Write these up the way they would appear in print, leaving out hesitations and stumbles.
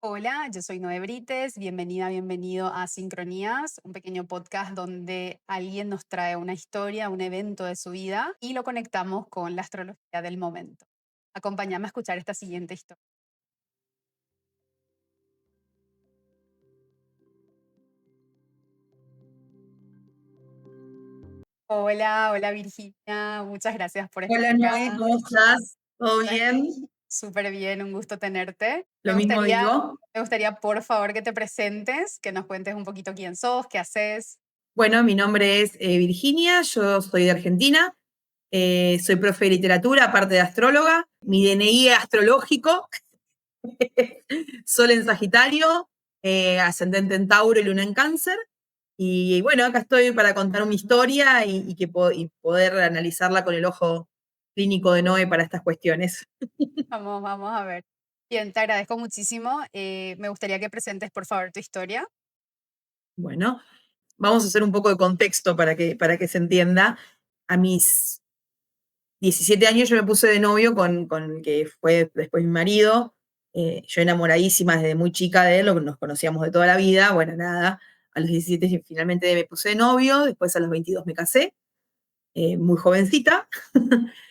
Hola, yo soy Noé Brites, bienvenida, bienvenido a Sincronías, un pequeño podcast donde alguien nos trae una historia, un evento de su vida y lo conectamos con la astrología del momento. Acompáñame a escuchar esta siguiente historia. Hola, hola Virginia, muchas gracias por estar Hola Noé, acá. ¿cómo estás? ¿Todo Por bien? aquí, súper bien, un gusto tenerte. Lo mismo digo. Me gustaría, por favor, que te presentes, que nos cuentes un poquito quién sos, qué haces. Bueno, mi nombre es Virginia, yo soy de Argentina, soy profe de literatura, aparte de astróloga. Mi DNI es astrológico, Sol en Sagitario, ascendente en Tauro y Luna en Cáncer. Y bueno, acá estoy para contar una historia y poder analizarla con el ojo clínico de Noé para estas cuestiones. Vamos a ver. Bien, te agradezco muchísimo. Me gustaría que presentes, por favor, tu historia. Bueno, vamos a hacer un poco de contexto para que se entienda. A mis 17 años yo me puse de novio con el que fue después mi marido. Yo enamoradísima desde muy chica de él, nos conocíamos de toda la vida. Bueno, nada, a los 17 finalmente me puse de novio, después a los 22 me casé, muy jovencita,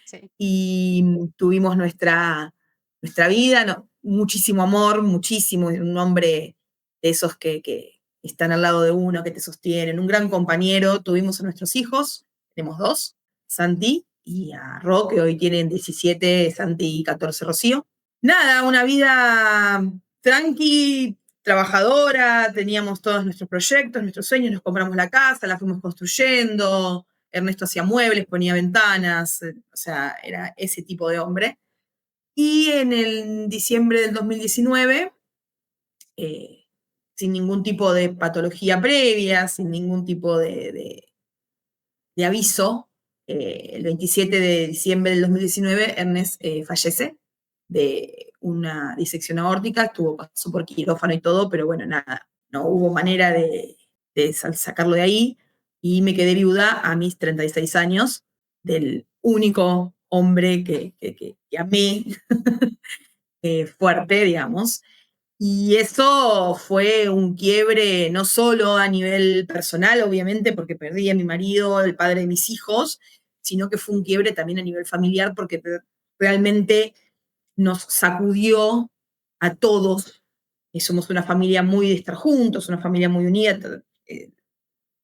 Sí. y tuvimos nuestra vida, no, muchísimo amor, muchísimo, un hombre de esos que están al lado de uno, que te sostienen, un gran compañero. Tuvimos a nuestros hijos, tenemos dos, Santi y a Ro, que hoy tienen 17, Santi y 14, Rocío. Nada, una vida tranqui, trabajadora, teníamos todos nuestros proyectos, nuestros sueños, nos compramos la casa, la fuimos construyendo. Ernesto hacía muebles, ponía ventanas, o sea, era ese tipo de hombre. Y en el diciembre del 2019, eh, sin ningún tipo de patología previa, sin ningún tipo de aviso, el 27 de diciembre del 2019, Ernest fallece de una disección aórtica, pasó por quirófano y todo, pero bueno, nada, no hubo manera de sacarlo de ahí, y me quedé viuda a mis 36 años del único hombre que amé fuerte, digamos. Y eso fue un quiebre no solo a nivel personal, obviamente, porque perdí a mi marido, el padre de mis hijos, sino que fue un quiebre también a nivel familiar, porque realmente nos sacudió a todos. Somos una familia muy de estar juntos, una familia muy unida, eh,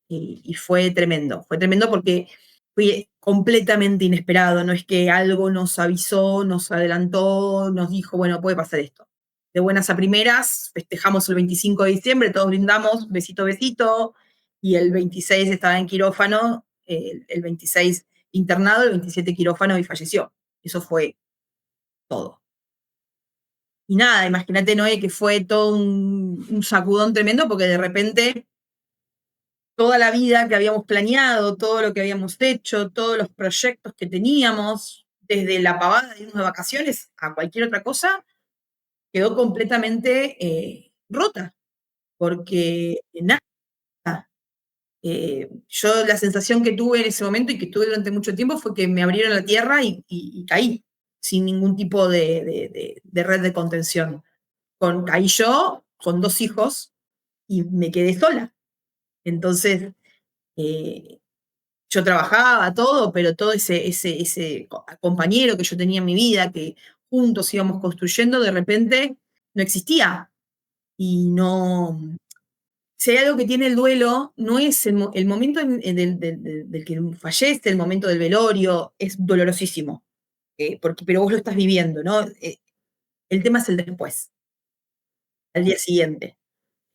y fue tremendo porque fue completamente inesperado. No es que algo nos avisó, nos adelantó, nos dijo, bueno, puede pasar esto. De buenas a primeras, festejamos el 25 de diciembre, todos brindamos, besito, besito, y el 26 estaba en quirófano, el 26 internado, el 27 quirófano y falleció. Eso fue todo. Y nada, imagínate, Noé, que fue todo un sacudón tremendo, porque de repente toda la vida que habíamos planeado, todo lo que habíamos hecho, todos los proyectos que teníamos, desde la pavada de irnos de vacaciones a cualquier otra cosa, quedó completamente rota, porque nada. Yo la sensación que tuve en ese momento y que tuve durante mucho tiempo fue que me abrieron la tierra y caí sin ningún tipo de red de contención. Caí yo con dos hijos y me quedé sola. Entonces, eh, yo trabajaba todo, pero todo ese compañero que yo tenía en mi vida, que juntos íbamos construyendo, de repente no existía. Y no, si hay algo que tiene el duelo, no es el momento del que fallece, el momento del velorio, es dolorosísimo, pero vos lo estás viviendo, ¿no? El tema es el después, al día siguiente,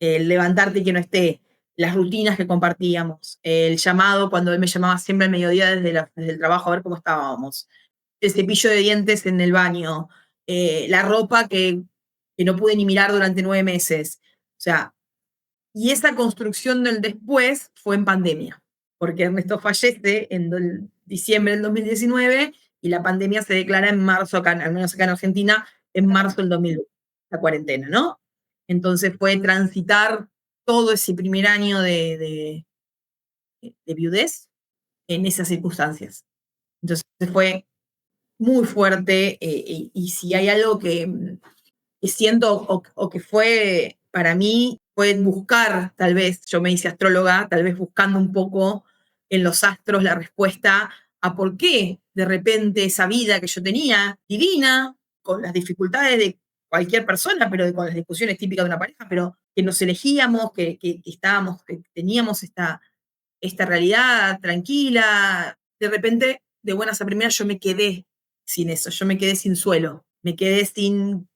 el levantarte y que no esté, las rutinas que compartíamos, el llamado cuando él me llamaba siempre al mediodía desde el trabajo a ver cómo estábamos, el cepillo de dientes en el baño, la ropa que no pude ni mirar durante 9 meses. O sea, y esa construcción del después fue en pandemia, porque Ernesto fallece en diciembre del 2019 y la pandemia se declara en marzo, acá, al menos acá en Argentina, en marzo del 2020, la cuarentena, ¿no? Entonces fue transitar todo ese primer año de viudez en esas circunstancias. Entonces fue muy fuerte, y si hay algo y siento, o que fue, para mí, fue buscar, tal vez, yo me hice astróloga, tal vez buscando un poco en los astros la respuesta a por qué de repente esa vida que yo tenía, divina, con las dificultades de cualquier persona, pero con las discusiones típicas de una pareja, pero que nos elegíamos, que estábamos, que teníamos esta realidad tranquila, de repente, de buenas a primeras, yo me quedé sin eso, yo me quedé sin suelo, me quedé sin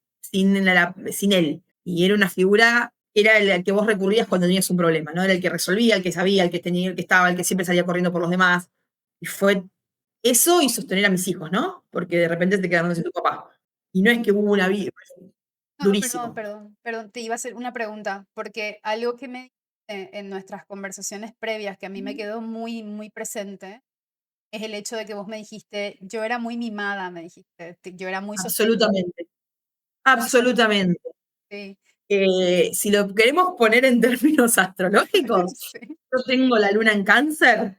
él. Y era una figura, era el al que vos recurrías cuando tenías un problema, ¿no? Era el que resolvía, el que sabía, el que tenía, el que estaba, el que siempre salía corriendo por los demás. Y fue eso y sostener a mis hijos, ¿no? Porque de repente te quedaron sin tu papá. Y no es que hubo una vida No, perdón, durísimo. perdón, perdón, te iba a hacer una pregunta, porque algo que me dijiste en nuestras conversaciones previas que a mí me quedó muy, muy presente es el hecho de que vos me dijiste, yo era muy mimada, me dijiste, yo era muy sostenida. Absolutamente, Entonces, absolutamente. sí, Si lo queremos poner en términos astrológicos, sí, yo tengo la luna en Cáncer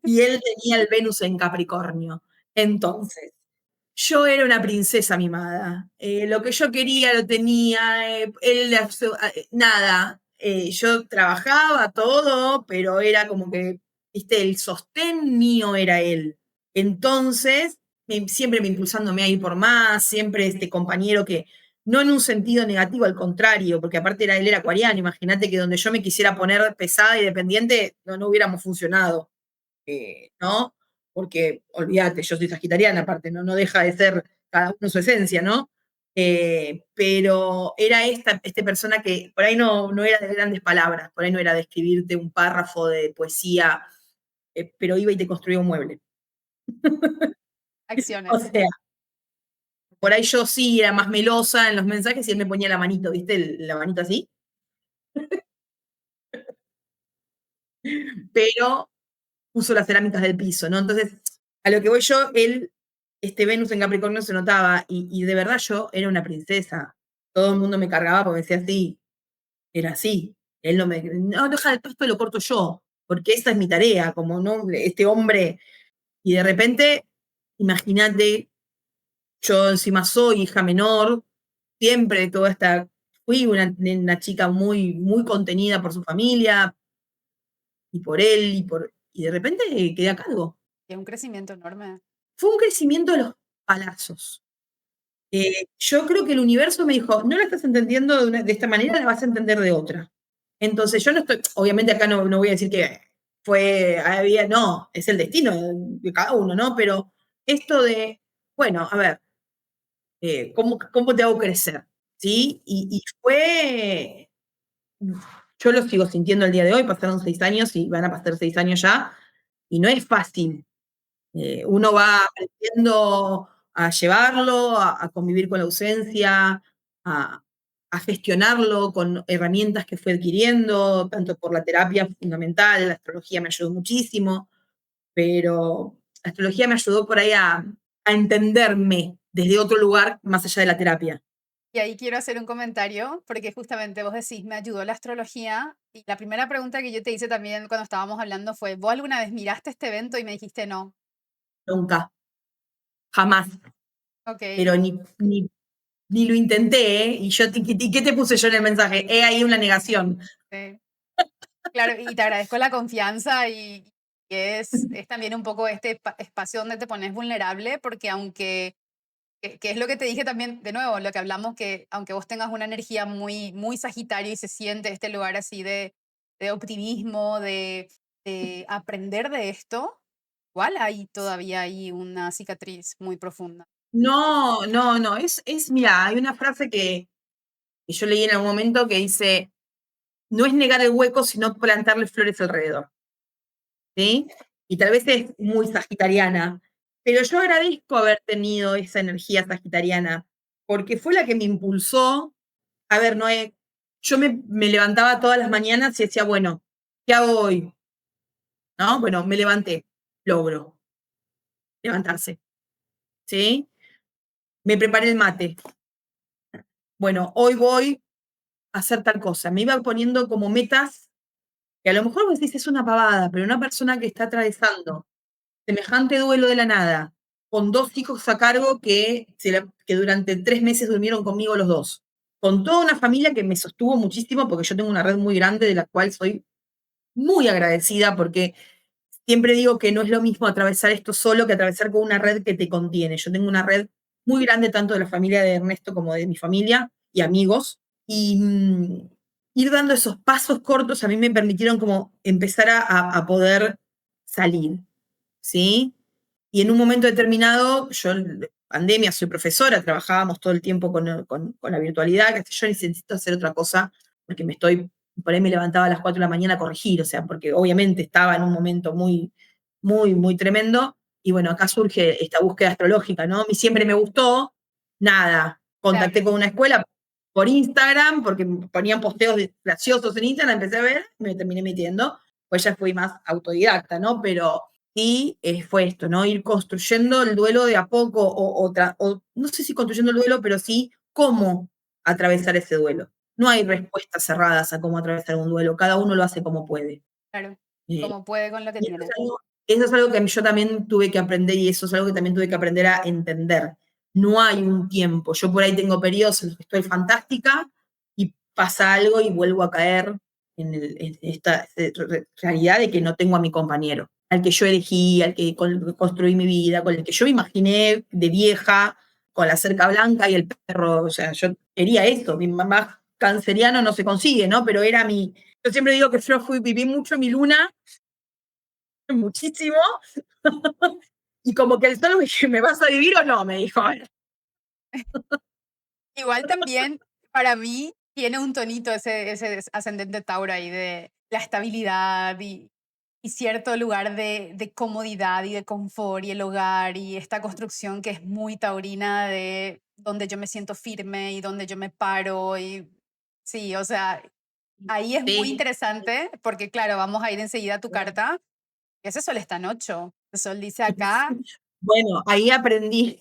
y él tenía el Venus en Capricornio. Entonces, yo era una princesa mimada. Lo que yo quería lo tenía, nada. Yo trabajaba todo, pero era como que, viste, el sostén mío era él. Entonces, siempre me impulsándome a ir por más, siempre este compañero que, no en un sentido negativo, al contrario, porque aparte él era acuariano, imagínate que donde yo me quisiera poner pesada y dependiente, no hubiéramos funcionado, ¿no? Porque, olvídate, yo soy sagitariana, aparte, no deja de ser cada uno su esencia, ¿no? Pero era esta persona que por ahí no era de grandes palabras, por ahí no era de escribirte un párrafo de poesía, pero iba y te construía un mueble. O acciones. sea, por ahí yo sí era más melosa en los mensajes y él me ponía la manito, ¿viste? La manito así. Pero puso las cerámicas del piso, ¿no? Entonces, a lo que voy yo, este Venus en Capricornio se notaba, y de verdad yo era una princesa. Todo el mundo me cargaba porque decía así, era así. Él no, deja el pasto, lo corto yo, porque esa es mi tarea, como no, este hombre, y de repente, imagínate, yo encima soy hija menor, siempre toda esta, fui una chica muy, muy contenida por su familia, y por él, y de repente quedé a cargo. Y es un crecimiento enorme. Fue un crecimiento de los palazos. Yo creo que el universo me dijo, no la estás entendiendo de esta manera, la vas a entender de otra. Entonces yo no estoy, obviamente acá no voy a decir que no, es el destino de cada uno, ¿no? Pero esto de, bueno, a ver, ¿cómo te hago crecer? ¿Sí? Y fue, yo lo sigo sintiendo el día de hoy, pasaron 6 años y van a pasar 6 años ya, y no es fácil. Uno va aprendiendo a llevarlo, a convivir con la ausencia, a, a gestionarlo con herramientas que fue adquiriendo, tanto por la terapia fundamental, la astrología me ayudó muchísimo, pero la astrología me ayudó por ahí a entenderme desde otro lugar más allá de la terapia. Y ahí quiero hacer un comentario, porque justamente vos decís, me ayudó la astrología. Y la primera pregunta que yo te hice también cuando estábamos hablando fue, ¿vos alguna vez miraste este evento? Y me dijiste no. Nunca, jamás, Ok. pero ni lo intenté, ¿eh? Y yo, ¿y qué te puse yo en el mensaje? He ahí una negación. Sí. Claro, y te agradezco la confianza y es también un poco este espacio donde te pones vulnerable, porque aunque, que es lo que te dije también, de nuevo, lo que hablamos, que aunque vos tengas una energía muy, muy sagitario y se siente este lugar así de optimismo, de aprender de esto, igual hay todavía ahí una cicatriz muy profunda. No, mira, hay una frase que yo leí en algún momento que dice, no es negar el hueco, sino plantarle flores alrededor, ¿sí? Y tal vez es muy sagitariana, pero yo agradezco haber tenido esa energía sagitariana, porque fue la que me impulsó. A ver, Noé, yo me levantaba todas las mañanas y decía, bueno, ¿qué hago hoy? ¿No? Bueno, me levanté, logro levantarse, ¿sí? Me preparé el mate. Bueno, hoy voy a hacer tal cosa. Me iba poniendo como metas que a lo mejor vos decís es una pavada, pero una persona que está atravesando semejante duelo de la nada, con 2 hijos a cargo que durante 3 meses durmieron conmigo los 2. Con toda una familia que me sostuvo muchísimo, porque yo tengo una red muy grande de la cual soy muy agradecida, porque siempre digo que no es lo mismo atravesar esto solo que atravesar con una red que te contiene. Yo tengo una red muy grande tanto de la familia de Ernesto como de mi familia y amigos. Y ir dando esos pasos cortos a mí me permitieron como empezar a poder salir, ¿sí? Y en un momento determinado, yo en pandemia soy profesora, trabajábamos todo el tiempo con la virtualidad, que yo necesito hacer otra cosa, porque por ahí me levantaba a las 4 de la mañana a corregir, o sea, porque obviamente estaba en un momento muy, muy, muy tremendo. Y bueno, acá surge esta búsqueda astrológica, ¿no? A mí siempre me gustó, nada, contacté Claro, con una escuela por Instagram, porque ponían posteos graciosos en Instagram, empecé a ver, me terminé metiendo, pues ya fui más autodidacta, ¿no? Pero y fue esto, ¿no? Ir construyendo el duelo de a poco, o no sé si construyendo el duelo, pero sí cómo atravesar ese duelo. No hay respuestas cerradas a cómo atravesar un duelo, cada uno lo hace como puede. claro. Eh, Como puede con lo que y tiene. eso es algo que yo también tuve que aprender y eso es algo que también tuve que aprender a entender. No hay un tiempo. Yo por ahí tengo periodos en los que estoy fantástica y pasa algo y vuelvo a caer en esta realidad de que no tengo a mi compañero, al que yo elegí, al que construí mi vida, con el que yo me imaginé de vieja, con la cerca blanca y el perro. O sea, yo quería esto. Mi mamá canceriano no se consigue, ¿no? Pero era mi. Yo siempre digo que yo viví mucho mi luna muchísimo. Y como que el sol me dije, ¿me vas a vivir o no? Me dijo. Igual también, para mí, tiene un tonito ese ascendente Tauro ahí de la estabilidad y cierto lugar de comodidad y de confort y el hogar y esta construcción que es muy taurina de donde yo me siento firme y donde yo me paro y sí, o sea, ahí es muy Sí. interesante porque claro, vamos a ir enseguida a tu carta. Ese sol está en 8. El sol dice acá, Bueno, ahí aprendí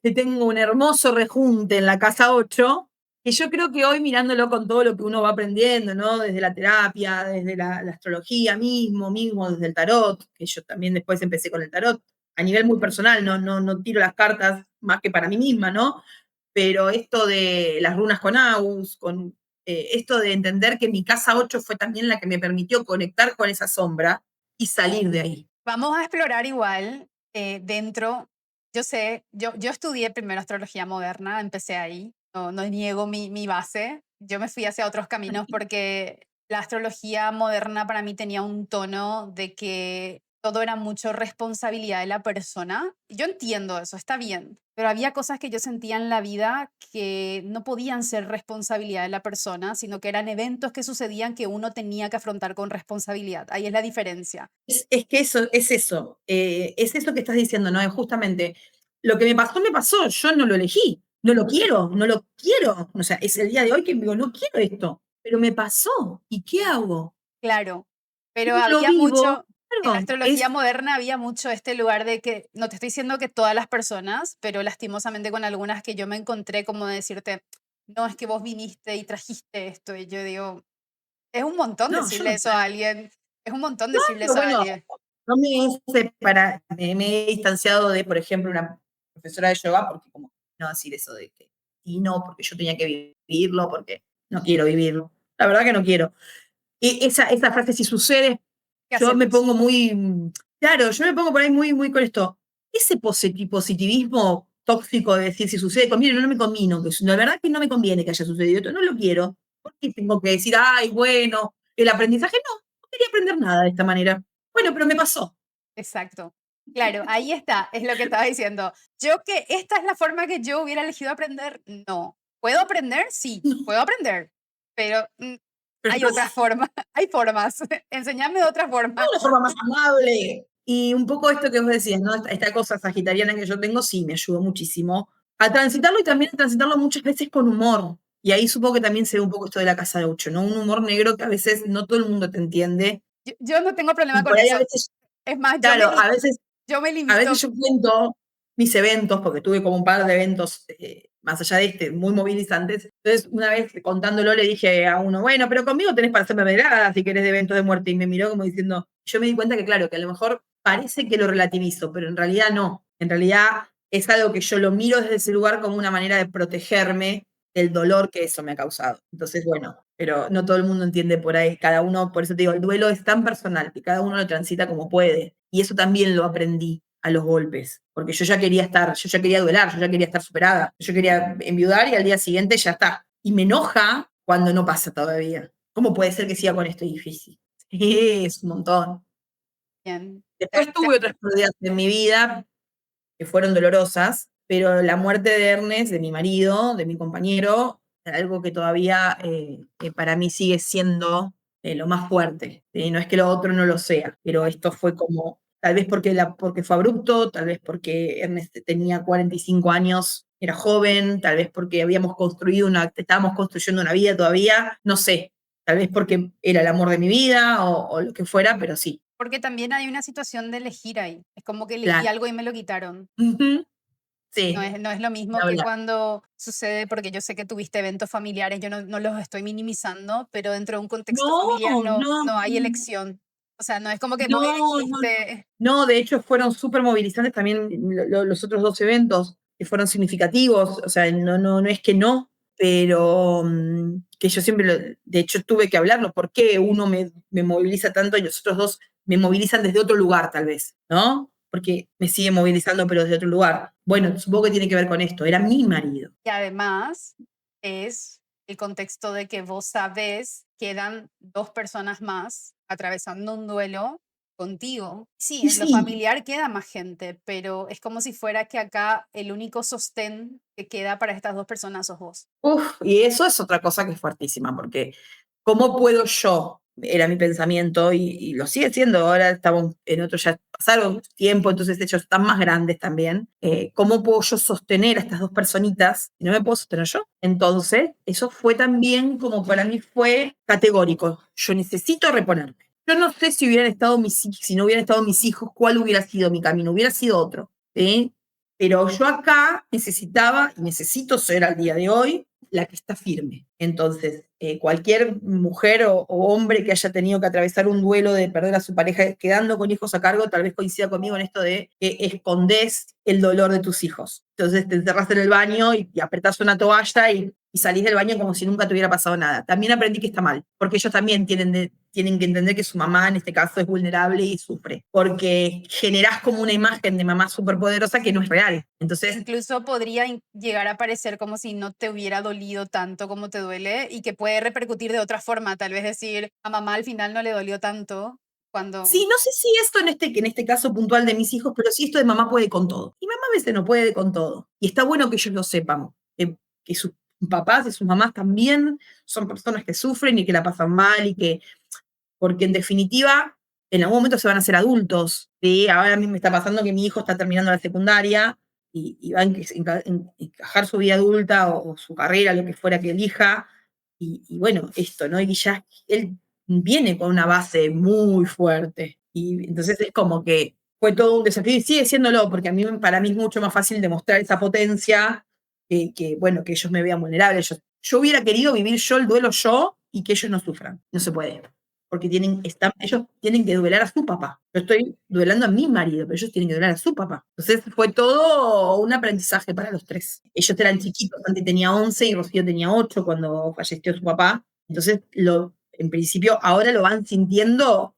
que tengo un hermoso rejunte en la casa 8 que yo creo que hoy mirándolo con todo lo que uno va aprendiendo, ¿no? Desde la terapia, desde la astrología mismo, desde el tarot, que yo también después empecé con el tarot, a nivel muy personal, no tiro las cartas más que para mí misma, ¿no? Pero esto de las runas con Agus, esto de entender que mi casa 8 fue también la que me permitió conectar con esa sombra y salir de ahí. vamos a explorar igual dentro. Yo sé, yo estudié primero astrología moderna, empecé ahí, no niego mi base. Yo me fui hacia otros caminos porque la astrología moderna para mí tenía un tono de que todo era mucho responsabilidad de la persona. Yo entiendo eso, está bien, pero había cosas que yo sentía en la vida que no podían ser responsabilidad de la persona, sino que eran eventos que sucedían que uno tenía que afrontar con responsabilidad. Ahí es la diferencia. Es que eso, es eso que estás diciendo, ¿no? Es justamente, lo que me pasó, yo no lo elegí, no lo quiero, o sea, es el día de hoy que digo, no quiero esto, pero me pasó, ¿y qué hago? Claro, pero ¿Cómo lo había vivo? mucho, en la Claro, astrología moderna había mucho este lugar de que, no te estoy diciendo que todas las personas, pero lastimosamente con algunas que yo me encontré como de decirte, no, es que vos viniste y trajiste esto, y yo digo, es un montón no, yo decirle no eso a alguien, es un montón decirle pero eso a bueno, alguien. no me he distanciado de, por ejemplo, una profesora de yoga, porque como no decir eso de que, y no, porque yo tenía que vivirlo, porque no quiero vivirlo. La verdad que no quiero. Esa frase, si sucede, ¿Qué yo me hacemos? pongo muy, claro, yo me pongo por ahí muy, muy con esto. Ese positivismo tóxico de decir, si sucede conmigo, no me convino, que la verdad que no me conviene que haya sucedido esto, no lo quiero. ¿Por qué tengo que decir, ay, bueno, el aprendizaje? No quería aprender nada de esta manera. Bueno, pero me pasó. Exacto. Claro, ahí está, es lo que estaba diciendo. Yo que esta es la forma que yo hubiera elegido aprender, no. ¿Puedo aprender? Sí, puedo aprender, pero Pero hay no otras formas, hay formas. Enseñame de otra de forma. una forma más amable. Y un poco esto que vos decías, ¿no? Esta cosa sagitariana que yo tengo, sí, me ayudó muchísimo a transitarlo y también a transitarlo muchas veces con humor. Y ahí supongo que también se ve un poco esto de la casa de Ucho, ¿no? Un humor negro que a veces no todo el mundo te entiende. Yo no tengo problema Y con por ahí a eso. veces, Es más, claro, yo me a veces limito. yo cuento mis eventos, porque tuve como un par de eventos más allá de este, muy movilizantes. Entonces, una vez contándolo, le dije a uno, bueno, pero conmigo tenés para hacerme mermelada si querés de eventos de muerte. Y me miró como diciendo, yo me di cuenta que, claro, que a lo mejor parece que lo relativizo, pero en realidad no. En realidad es algo que yo lo miro desde ese lugar como una manera de protegerme del dolor que eso me ha causado. Entonces, bueno, pero no todo el mundo entiende por ahí. Cada uno, por eso te digo, el duelo es tan personal que cada uno lo transita como puede. Y eso también lo aprendí a los golpes, porque yo ya quería duelar, yo ya quería estar superada, yo quería enviudar y al día siguiente ya está. Y me enoja cuando no pasa todavía. ¿Cómo puede ser que siga con esto difícil? Sí, es un montón. Bien. Después tuve otras pérdidas en mi vida que fueron dolorosas, pero la muerte de Ernest, de mi marido, de mi compañero, algo que todavía para mí sigue siendo lo más fuerte. No es que lo otro no lo sea, pero esto fue como, tal vez porque fue abrupto, tal vez porque Ernest tenía 45 años, era joven, tal vez porque estábamos construyendo una vida todavía, no sé, tal vez porque era el amor de mi vida o lo que fuera, pero sí, Porque también hay una situación de elegir ahí. Es como que elegí claro. algo y me lo quitaron. Ujú, No sí, es lo ni mismo que hablar. cuando sucede, porque yo sé que tuviste eventos familiares, yo no los estoy minimizando, pero dentro de un contexto No, familiar no, no hay elección. O sea, no es como que vos no, no, elegiste. no, de hecho fueron súper movilizantes también los otros dos eventos, que fueron significativos, o sea, no es que no, pero que yo siempre, de hecho tuve que hablarlo, ¿por qué uno me moviliza tanto y los otros dos me movilizan desde otro lugar tal vez, ¿no? Porque me sigue movilizando pero desde otro lugar. Bueno, supongo que tiene que ver con esto, era mi marido. Y además es el contexto de que vos sabés que quedan 2 personas más atravesando un duelo contigo. Sí, Y en lo sí, familiar queda más gente, pero es como si fuera que acá el único sostén que queda para estas 2 personas sos vos. uf, y eso es otra cosa que es fuertísima, porque ¿cómo puedo yo? Era mi pensamiento y lo sigue siendo. Ahora estamos en otro, ya pasaron tiempo, entonces ellos están más grandes también. ¿Cómo puedo yo sostener a estas dos personitas si no me puedo sostener yo? Entonces, eso fue también como para mí fue categórico. Yo necesito reponerme. Yo no sé si no hubieran estado mis hijos, cuál hubiera sido mi camino, hubiera sido otro. ¿Sí? Pero yo acá necesitaba y necesito ser al día de hoy la que está firme. Entonces, cualquier mujer o hombre que haya tenido que atravesar un duelo de perder a su pareja quedando con hijos a cargo, tal vez coincida conmigo en esto de que escondes el dolor de tus hijos. Entonces te encerras en el baño y apretás una toalla y salís del baño como si nunca te hubiera pasado nada. También aprendí que está mal, porque ellos también tienen que entender que su mamá en este caso es vulnerable y sufre, porque generás como una imagen de mamá superpoderosa que no es real. Entonces, Incluso podría llegar a parecer como si no te hubiera dolido tanto como te duele y que puede repercutir de otra forma, tal vez decir, a mamá al final no le dolió tanto sí, cuando. no sé si esto en este caso puntual de mis hijos, pero sí esto de mamá puede con todo. Y mamá a veces no puede con todo. Y está bueno que ellos lo sepan, que sus papás y sus mamás también son personas que sufren y que la pasan mal porque en definitiva, en algún momento se van a hacer adultos. ¿Sí? Ahora a mí me está pasando que mi hijo está terminando la secundaria y va a encajar su vida adulta o su carrera, lo que fuera que elija. Y bueno, esto, ¿no? Y ya él viene con una base muy fuerte. Y entonces es como que fue todo un desafío y sigue siéndolo, porque para mí es mucho más fácil demostrar esa potencia bueno, que ellos me vean vulnerable. Yo hubiera querido vivir yo el duelo yo y que ellos no sufran. No se puede porque ellos tienen que duelar a su papá. Yo estoy duelando a mi marido, pero ellos tienen que duelar a su papá. Entonces fue todo un aprendizaje para los tres. Ellos eran chiquitos, Santi tenía 11 y Rocío tenía 8 cuando falleció su papá. Entonces, en principio, ahora lo van sintiendo,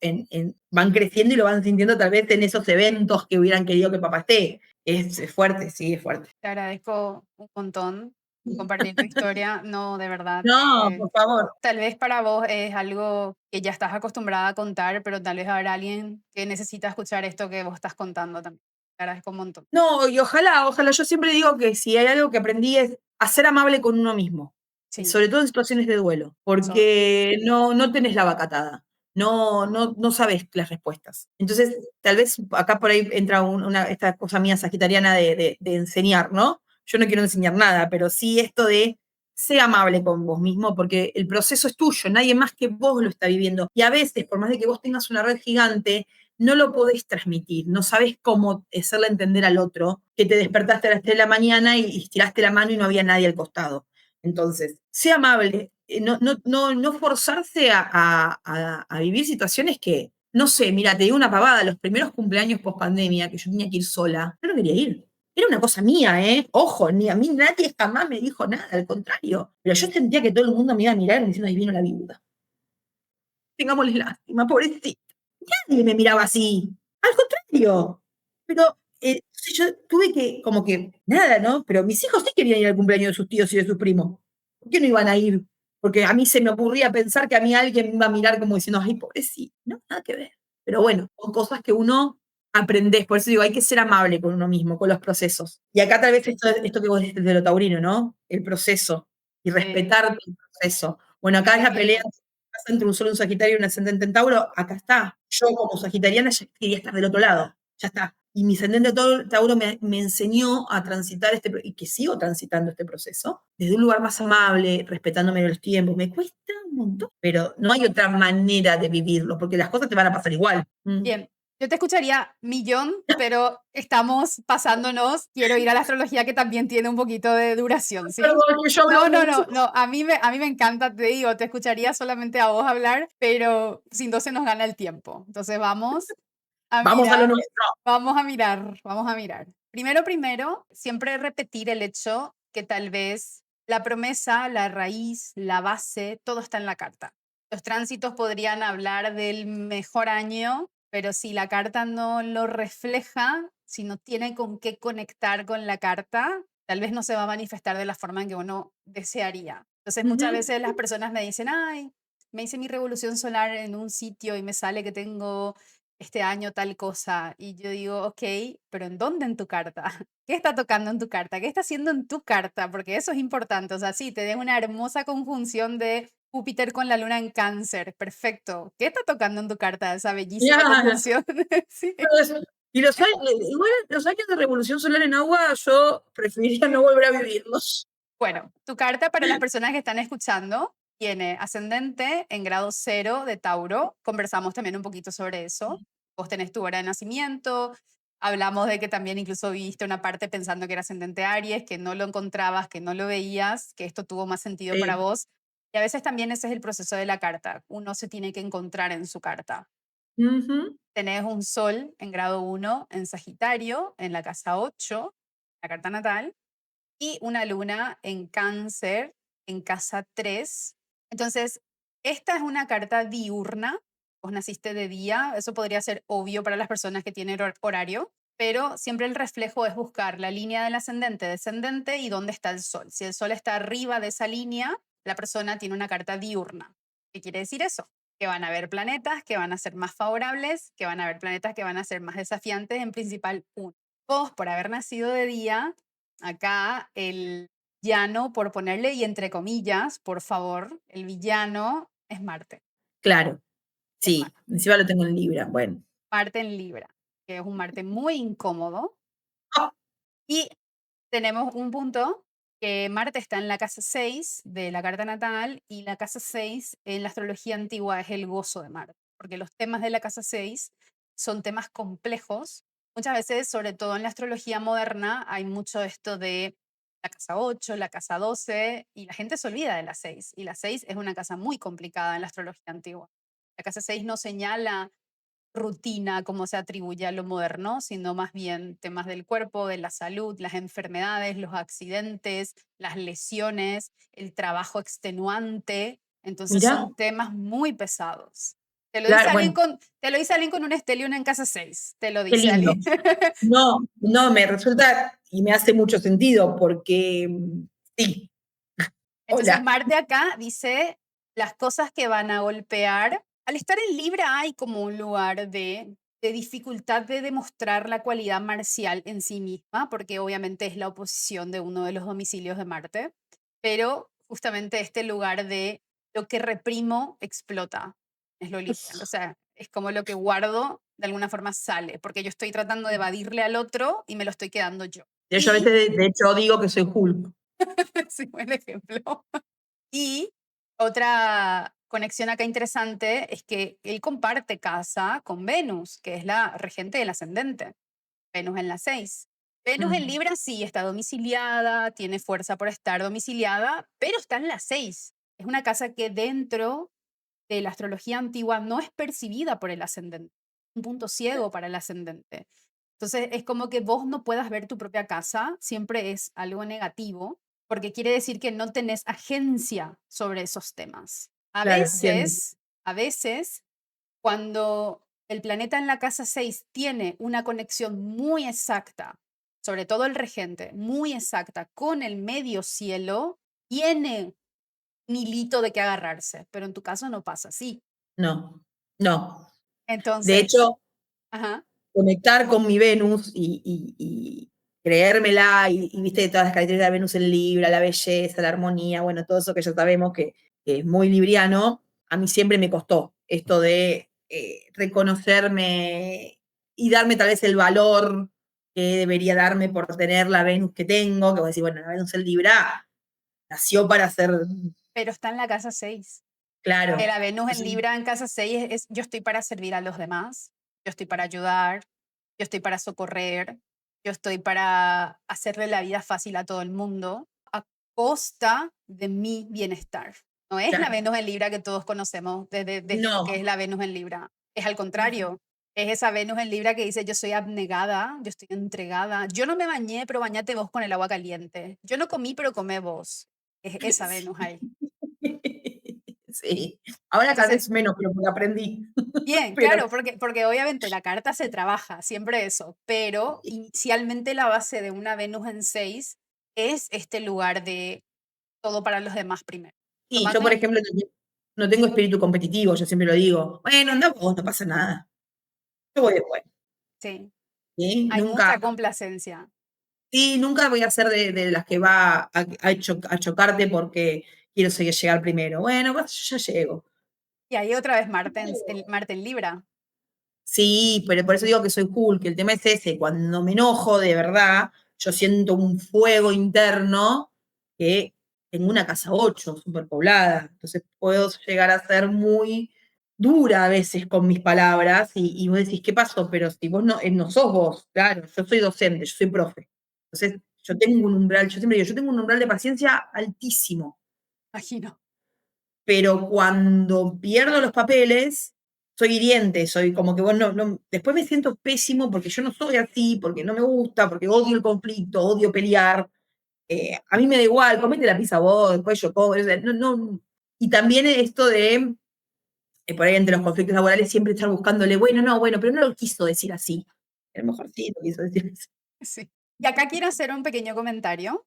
van creciendo y lo van sintiendo tal vez en esos eventos que hubieran querido que papá esté. Es fuerte, sí, es fuerte. Te agradezco un montón compartir tu historia. No, de verdad. No, por favor. Tal vez para vos es algo que ya estás acostumbrada a contar, pero tal vez habrá alguien que necesita escuchar esto que vos estás contando también. Te agradezco un montón. No, y ojalá, yo siempre digo que si hay algo que aprendí es a ser amable con uno mismo, Sí, sobre todo en situaciones de duelo, eso. porque no tenés la vacatada, no sabes las respuestas. Entonces, tal vez acá por ahí entra esta cosa mía sagitariana de enseñar, ¿no? Yo no quiero enseñar nada, pero sí esto de ser amable con vos mismo, porque el proceso es tuyo, nadie más que vos lo está viviendo. Y a veces, por más de que vos tengas una red gigante, no lo podés transmitir, no sabés cómo hacerle entender al otro que te despertaste a las 3 de la mañana y estiraste la mano y no había nadie al costado. Entonces, sea amable, no forzarse a vivir situaciones que no sé, mira, te digo una pavada, los primeros cumpleaños post pandemia que yo tenía que ir sola, yo no quería ir. Era una cosa mía, ¿eh? Ojo, ni a mí nadie jamás me dijo nada, al contrario. Pero yo sentía que todo el mundo me iba a mirar diciendo, ahí vino la viuda. Tengámosle lástima, pobrecita. Nadie me miraba así. Al contrario. Pero yo tuve que, como que, nada, ¿no? Pero mis hijos sí querían ir al cumpleaños de sus tíos y de sus primos. ¿Por qué no iban a ir? Porque a mí se me ocurría pensar que a mí alguien me iba a mirar como diciendo, ay, pobrecito. No, nada que ver. Pero bueno, son cosas que uno aprendés. Por eso digo, hay que ser amable con uno mismo, con los procesos. Y acá tal vez esto que vos decís de lo taurino, ¿no? El proceso. Y respetar el proceso. Bueno, acá es la pelea entre un sol, un Sagitario y un ascendente en Tauro, acá está. Yo como sagitariana ya quería estar del otro lado, ya está. Y mi ascendente Tauro me enseñó a transitar y que sigo transitando este proceso, desde un lugar más amable, respetándome los tiempos. Me cuesta un montón, pero no hay otra manera de vivirlo, porque las cosas te van a pasar igual. Bien, yo te escucharía millón, pero estamos pasándonos. Quiero ir a la astrología que también tiene un poquito de duración, ¿sí? Perdón, que yo hablo No, no, mucho. no, no. A mí me encanta, te digo, te escucharía solamente a vos hablar, pero sin 12 nos gana el tiempo. Entonces vamos a Vamos a lo mirar, nuestro. vamos a mirar, vamos a mirar. Primero, siempre repetir el hecho que tal vez la promesa, la raíz, la base, todo está en la carta. Los tránsitos podrían hablar del mejor año, pero si la carta no lo refleja, si no tiene con qué conectar con la carta, tal vez no se va a manifestar de la forma en que uno desearía. Entonces, muchas Ujú. veces las personas me dicen, ay, me hice mi revolución solar en un sitio y me sale que tengo este año tal cosa. Y yo digo, ok, pero ¿en dónde en tu carta? ¿Qué está tocando en tu carta? ¿Qué está haciendo en tu carta? Porque eso es importante. O sea, sí, te den una hermosa conjunción de Júpiter con la luna en cáncer. Perfecto. ¿Qué está tocando en tu carta esa bellísima Ya, conjunción? Sí. y igual los años de revolución solar en agua, yo preferiría no volver a vivirlos. Bueno, tu carta para las personas que están escuchando tiene ascendente en grado cero de Tauro. Conversamos también un poquito sobre eso. Vos tenés tu hora de nacimiento. Hablamos de que también incluso viste una parte pensando que era ascendente Aries, que no lo encontrabas, que no lo veías, que esto tuvo más sentido para vos. Y a veces también ese es el proceso de la carta. Uno se tiene que encontrar en su carta. Ujú. Tenés un sol en grado uno en Sagitario, en la casa 8, la carta natal y una luna en cáncer en casa 3. Entonces, esta es una carta diurna. Vos naciste de día, eso podría ser obvio para las personas que tienen horario, pero siempre el reflejo es buscar la línea del ascendente, descendente y dónde está el sol. Si el sol está arriba de esa línea, la persona tiene una carta diurna. ¿Qué quiere decir eso? Que van a haber planetas que van a ser más favorables, que van a haber planetas que van a ser más desafiantes, en principal uno. Vos, por haber nacido de día, acá el villano, por ponerle y entre comillas, por favor, el villano es Marte, Claro, es sí, encima lo tengo en Libra, bueno. Marte en Libra, que es un Marte muy incómodo. Ah, Y tenemos un punto que Marte está en la casa 6 de la carta natal y la casa 6 en la astrología antigua es el gozo de Marte, porque los temas de la casa 6 son temas complejos. Muchas veces, sobre todo en la astrología moderna, hay mucho esto de la casa 8, la casa 12 y la gente se olvida de la 6. Y la 6 es una casa muy complicada en la astrología antigua. La casa 6 no señala rutina como se atribuye a lo moderno, sino más bien temas del cuerpo, de la salud, las enfermedades, los accidentes, las lesiones, el trabajo extenuante. Entonces mirá, son temas muy pesados. claro, bueno, Te lo dice alguien con un estelión en casa 6, te lo qué dice lindo. alguien. No, no, me resulta y me hace mucho sentido porque sí, Entonces hola. Marte acá dice las cosas que van a golpear. Al estar en Libra hay como un lugar de dificultad de demostrar la cualidad marcial en sí misma, porque obviamente es la oposición de uno de los domicilios de Marte, pero justamente este lugar de lo que reprimo explota, es lo Libra. O sea, es como lo que guardo de alguna forma sale, porque yo estoy tratando de evadirle al otro y me lo estoy quedando yo. Yo a Y, veces, de hecho, digo que soy Hulk. sí, buen ejemplo. Y otra conexión acá interesante es que él comparte casa con Venus, que es la regente del ascendente. Venus en la 6. Venus en Mm. Libra sí está domiciliada, tiene fuerza por estar domiciliada, pero está en la 6. Es una casa que dentro de la astrología antigua no es percibida por el ascendente, un punto ciego para el ascendente. Entonces es como que vos no puedas ver tu propia casa, siempre es algo negativo, porque quiere decir que no tenés agencia sobre esos temas. Claro, entiendo. A veces, cuando el planeta en la casa 6 tiene una conexión muy exacta, sobre todo el regente, muy exacta con el medio cielo, tiene un hilito de qué agarrarse, pero en tu caso no pasa así. No, no. De Entonces, hecho, ajá, conectar con mi Venus y creérmela y viste todas las características de Venus en Libra, la belleza, la armonía, bueno, todo eso que ya sabemos que es muy libriano, a mí siempre me costó esto de reconocerme y darme tal vez el valor que debería darme por tener la Venus que tengo, que voy a decir, bueno, la Venus en Libra nació para ser, pero está en la casa 6. claro. La Venus en Entonces, Libra en casa 6 yo estoy para servir a los demás, yo estoy para ayudar, yo estoy para socorrer, yo estoy para hacerle la vida fácil a todo el mundo a costa de mi bienestar. No es la claro. Venus en Libra que todos conocemos desde lo que es No, la Venus en Libra. Es al no. contrario. Es esa Venus en Libra que dice, yo soy abnegada, yo estoy entregada. Yo no me bañé, pero bañate vos con el agua caliente. Yo no comí, pero comé vos. Es esa Venus ahí. Sí. Ahora cada Entonces, vez menos, pero porque aprendí. bien, Pero claro, porque obviamente la carta se trabaja, siempre eso, pero inicialmente la base de una Venus en 6 es este lugar de todo para los demás primero. sí, yo, Tomando por ejemplo, no tengo espíritu competitivo, yo siempre lo digo. Bueno, anda vos, no pasa nada. Yo voy después. sí, ¿Sí? hay mucha Nunca, complacencia. sí, nunca voy a ser de las que va a chocarte porque quiero llegar primero. Bueno, pues yo ya llego. Y ahí otra vez Marte en Libra. Sí, pero por eso digo que soy cool, que el tema es ese, cuando me enojo de verdad, yo siento un fuego interno que tengo una casa 8 superpoblada, entonces puedo llegar a ser muy dura a veces con mis palabras y vos decís, ¿qué pasó? Pero si vos no sos vos, claro, yo soy docente, yo soy profe. Entonces yo tengo un umbral, yo siempre digo, yo tengo un umbral de paciencia altísimo, Imagino. pero cuando pierdo los papeles, soy hiriente, soy como que bueno, después me siento pésimo porque yo no soy así, porque no me gusta, porque odio el conflicto, odio pelear. A mí me da igual, comete la pizza vos, después yo como, o sea, y también esto de, por ahí entre los conflictos laborales, siempre estar buscándole, bueno, no, bueno, pero no lo quiso decir así. A lo mejor sí lo quiso decir así. Sí. Y acá quiero hacer un pequeño comentario.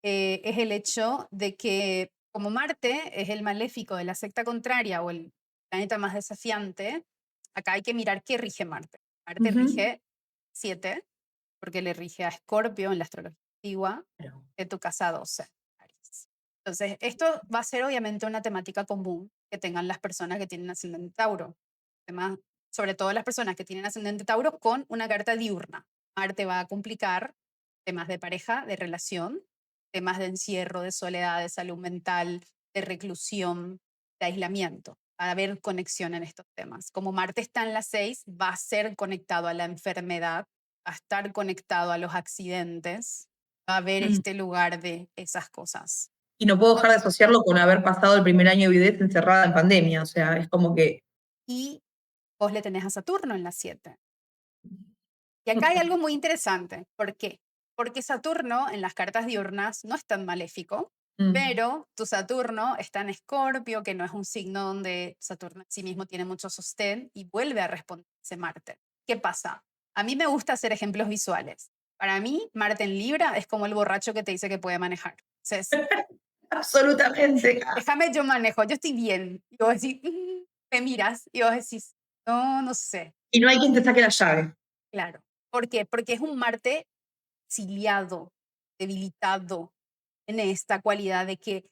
Es el hecho de que como Marte es el maléfico de la secta contraria o el planeta más desafiante, acá hay que mirar qué rige Marte. Marte Ujú. rige 7 porque le rige a Escorpio en la astrología antigua, Claro. de tu casa 12, Aries. Entonces, esto va a ser obviamente una temática común que tengan las personas que tienen ascendente Tauro. Además, sobre todo las personas que tienen ascendente Tauro con una carta diurna. Marte va a complicar temas de pareja, de relación, temas de encierro, de soledad, de salud mental, de reclusión, de aislamiento. Va a haber conexión en estos temas. Como Marte está en la 6, va a ser conectado a la enfermedad, a estar conectado a los accidentes, va a haber Mm. este lugar de esas cosas. Y no puedo dejar de asociarlo con haber pasado el primer año de viudez encerrada en pandemia, o sea, es como que... Y vos le tenés a Saturno en la 7. Y acá hay algo muy interesante. ¿Por qué? Porque Saturno en las cartas diurnas no es tan maléfico, Mm. pero tu Saturno está en Escorpio, que no es un signo donde Saturno en sí mismo tiene mucho sostén y vuelve a responder ese Marte. ¿Qué pasa? A mí me gusta hacer ejemplos visuales. Para mí, Marte en Libra es como el borracho que te dice que puede manejar. Entonces, Absolutamente. déjame yo manejo, yo estoy bien. Y vos decís, "Mm", me miras y vos decís, no, no sé. Y no hay quien te saque la llave. Claro. ¿Por qué? Porque es un Marte exiliado, debilitado, en esta cualidad de que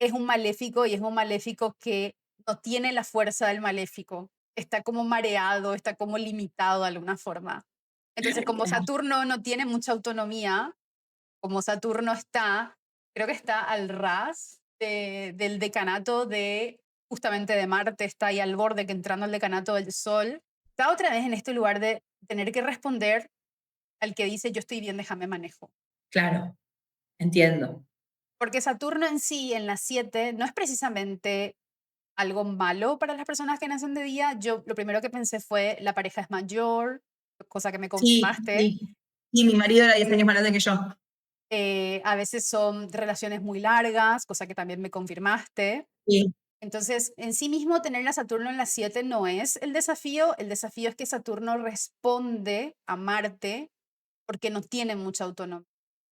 es un maléfico y es un maléfico que no tiene la fuerza del maléfico, está como mareado, está como limitado de alguna forma. Entonces, como Claro. Saturno no tiene mucha autonomía, como Saturno está, creo que está al ras del decanato de, justamente de Marte, está ahí al borde, que entrando al decanato del Sol, está otra vez en este lugar de tener que responder al que dice yo estoy bien, déjame manejo. Claro, entiendo. Porque Saturno en sí, en las 7, no es precisamente algo malo para las personas que nacen de día. Yo lo primero que pensé fue, la pareja es mayor, cosa que me Sí, confirmaste. sí. Y mi marido era 10 años más grande que yo. A veces son relaciones muy largas, cosa que también me confirmaste. Sí, Entonces, en sí mismo, tener a Saturno en las 7 no es el desafío es que Saturno responde a Marte porque no tiene mucha autonomía,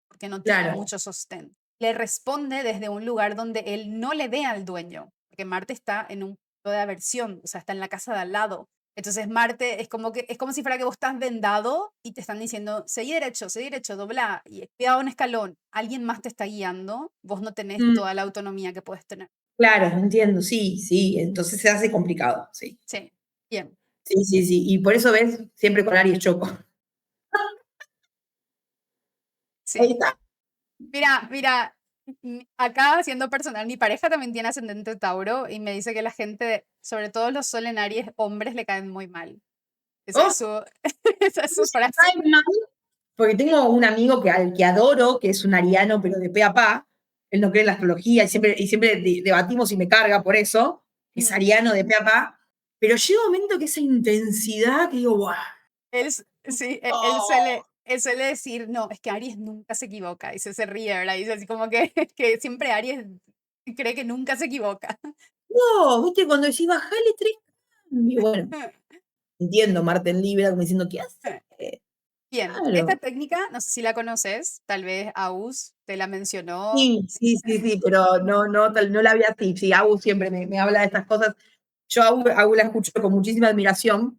porque no tiene claro, mucho sostén. Le responde desde un lugar donde él no le ve al dueño, porque Marte está en un punto de aversión, o sea, está en la casa de al lado. Entonces Marte es como si fuera que vos estás vendado y te están diciendo, seguí derecho, dobla, y cuidado un escalón. Alguien más te está guiando, vos no tenés mm, toda la autonomía que puedes tener. claro, entiendo, sí, sí, entonces se hace complicado, sí. Sí, bien, Sí, sí, sí, y por eso ves, siempre con Aries choco. Ahí sí. está. Mira, acá siendo personal, mi pareja también tiene ascendente Tauro y me dice que la gente, sobre todo los Sol en Aries, hombres le caen muy mal. Esa es Oh, su, esa es no su se frase. cae mal, porque tengo un amigo que, al que adoro, que es un ariano, pero de pe a pa. Él no cree en la astrología y siempre debatimos y me carga por eso. Es Ujú. ariano de pe a pa. Pero llega un momento que esa intensidad que digo, ¡guau! Sí, Oh, él suele decir, no, es que Aries nunca se equivoca. Y se ríe, ¿verdad? Dice así como que, que siempre Aries cree que nunca se equivoca. no, viste, cuando decís bajale tres cambios. Bueno, entiendo, Marte en Libra, como diciendo, ¿qué hace? Bien, esta Claro. técnica, no sé si la conoces, tal vez Aus te la mencionó. Sí, sí, sí, sí, pero no la vi así. Sí, Agu siempre me habla de estas cosas. Yo a Agu la escucho con muchísima admiración,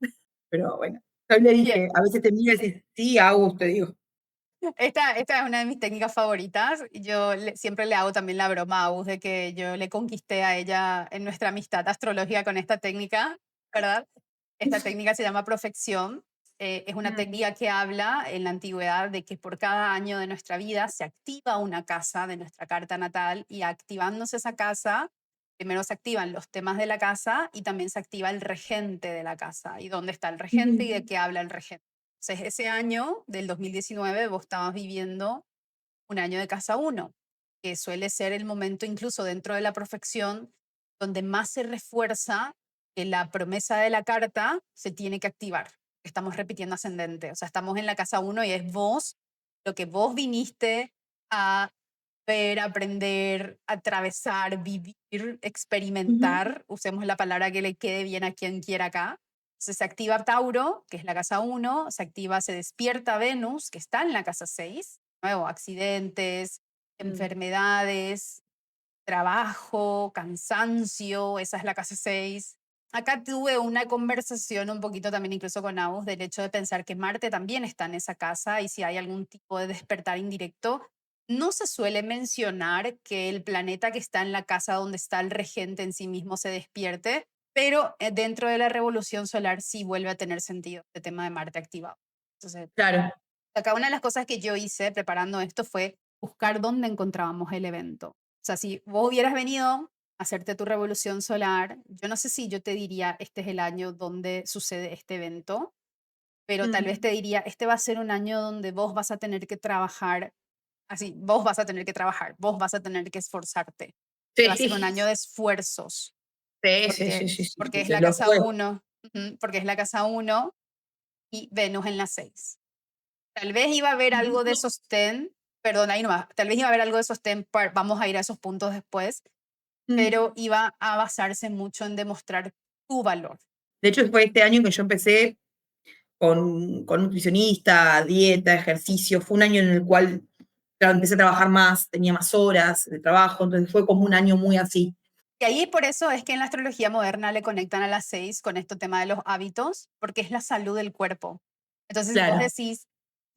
pero bueno, yo le Bien, dije, a veces te miro y dices, sí, Agu, te digo. esta es una de mis técnicas favoritas. Siempre le hago también la broma a Aus de que yo le conquisté a ella en nuestra amistad astrológica con esta técnica, ¿verdad? Esta técnica se llama profección. Es una Mm, técnica que habla en la antigüedad de que por cada año de nuestra vida se activa una casa de nuestra carta natal y activándose esa casa, primero se activan los temas de la casa y también se activa el regente de la casa y dónde está el regente y ujú, de qué habla el regente. Entonces, ese año del 2019 vos estabas viviendo un año de casa uno, que suele ser el momento incluso dentro de la profección donde más se refuerza que la promesa de la carta se tiene que activar. Estamos repitiendo ascendente, o sea, estamos en la casa uno y es vos, lo que vos viniste a ver, aprender, atravesar, vivir, ujú, experimentar, usemos la palabra que le quede bien a quien quiera acá. Entonces se activa Tauro, que es la casa uno, se despierta Venus, que está en la casa 6, nuevo, accidentes, mm, enfermedades, trabajo, cansancio, esa es la casa 6. Acá tuve una conversación un poquito también incluso con Agus del hecho de pensar que Marte también está en esa casa y si hay algún tipo de despertar indirecto. No se suele mencionar que el planeta que está en la casa donde está el regente en sí mismo se despierte, pero dentro de la revolución solar sí vuelve a tener sentido el tema de Marte activado. Entonces, claro. acá una de las cosas que yo hice preparando esto fue buscar dónde encontrábamos el evento. O sea, si vos hubieras venido a hacerte tu revolución solar, yo no sé si yo te diría, este es el año donde sucede este evento, pero tal vez Mm, te diría, este va a ser un año donde vos vas a tener que trabajar, así, vos vas a tener que trabajar, vos vas a tener que esforzarte. Este va a ser un sí, año de esfuerzos, sí, sí, sí, porque, sí, sí, porque es se la lo casa fue. uno, porque es la casa uno y Venus en la 6. Tal vez iba a haber algo de sostén, perdón, ahí nomás, tal vez iba a haber algo de sostén, vamos a ir a esos puntos después, Mm. pero iba a basarse mucho en demostrar tu valor. De hecho, fue este año que yo empecé con nutricionista, dieta, ejercicio. Fue un año en el cual, claro, empecé a trabajar más, tenía más horas de trabajo, entonces fue como un año muy así. Y ahí por eso es que en la astrología moderna le conectan a las 6 con este tema de los hábitos, porque es la salud del cuerpo. Entonces, si vos Claro, decís,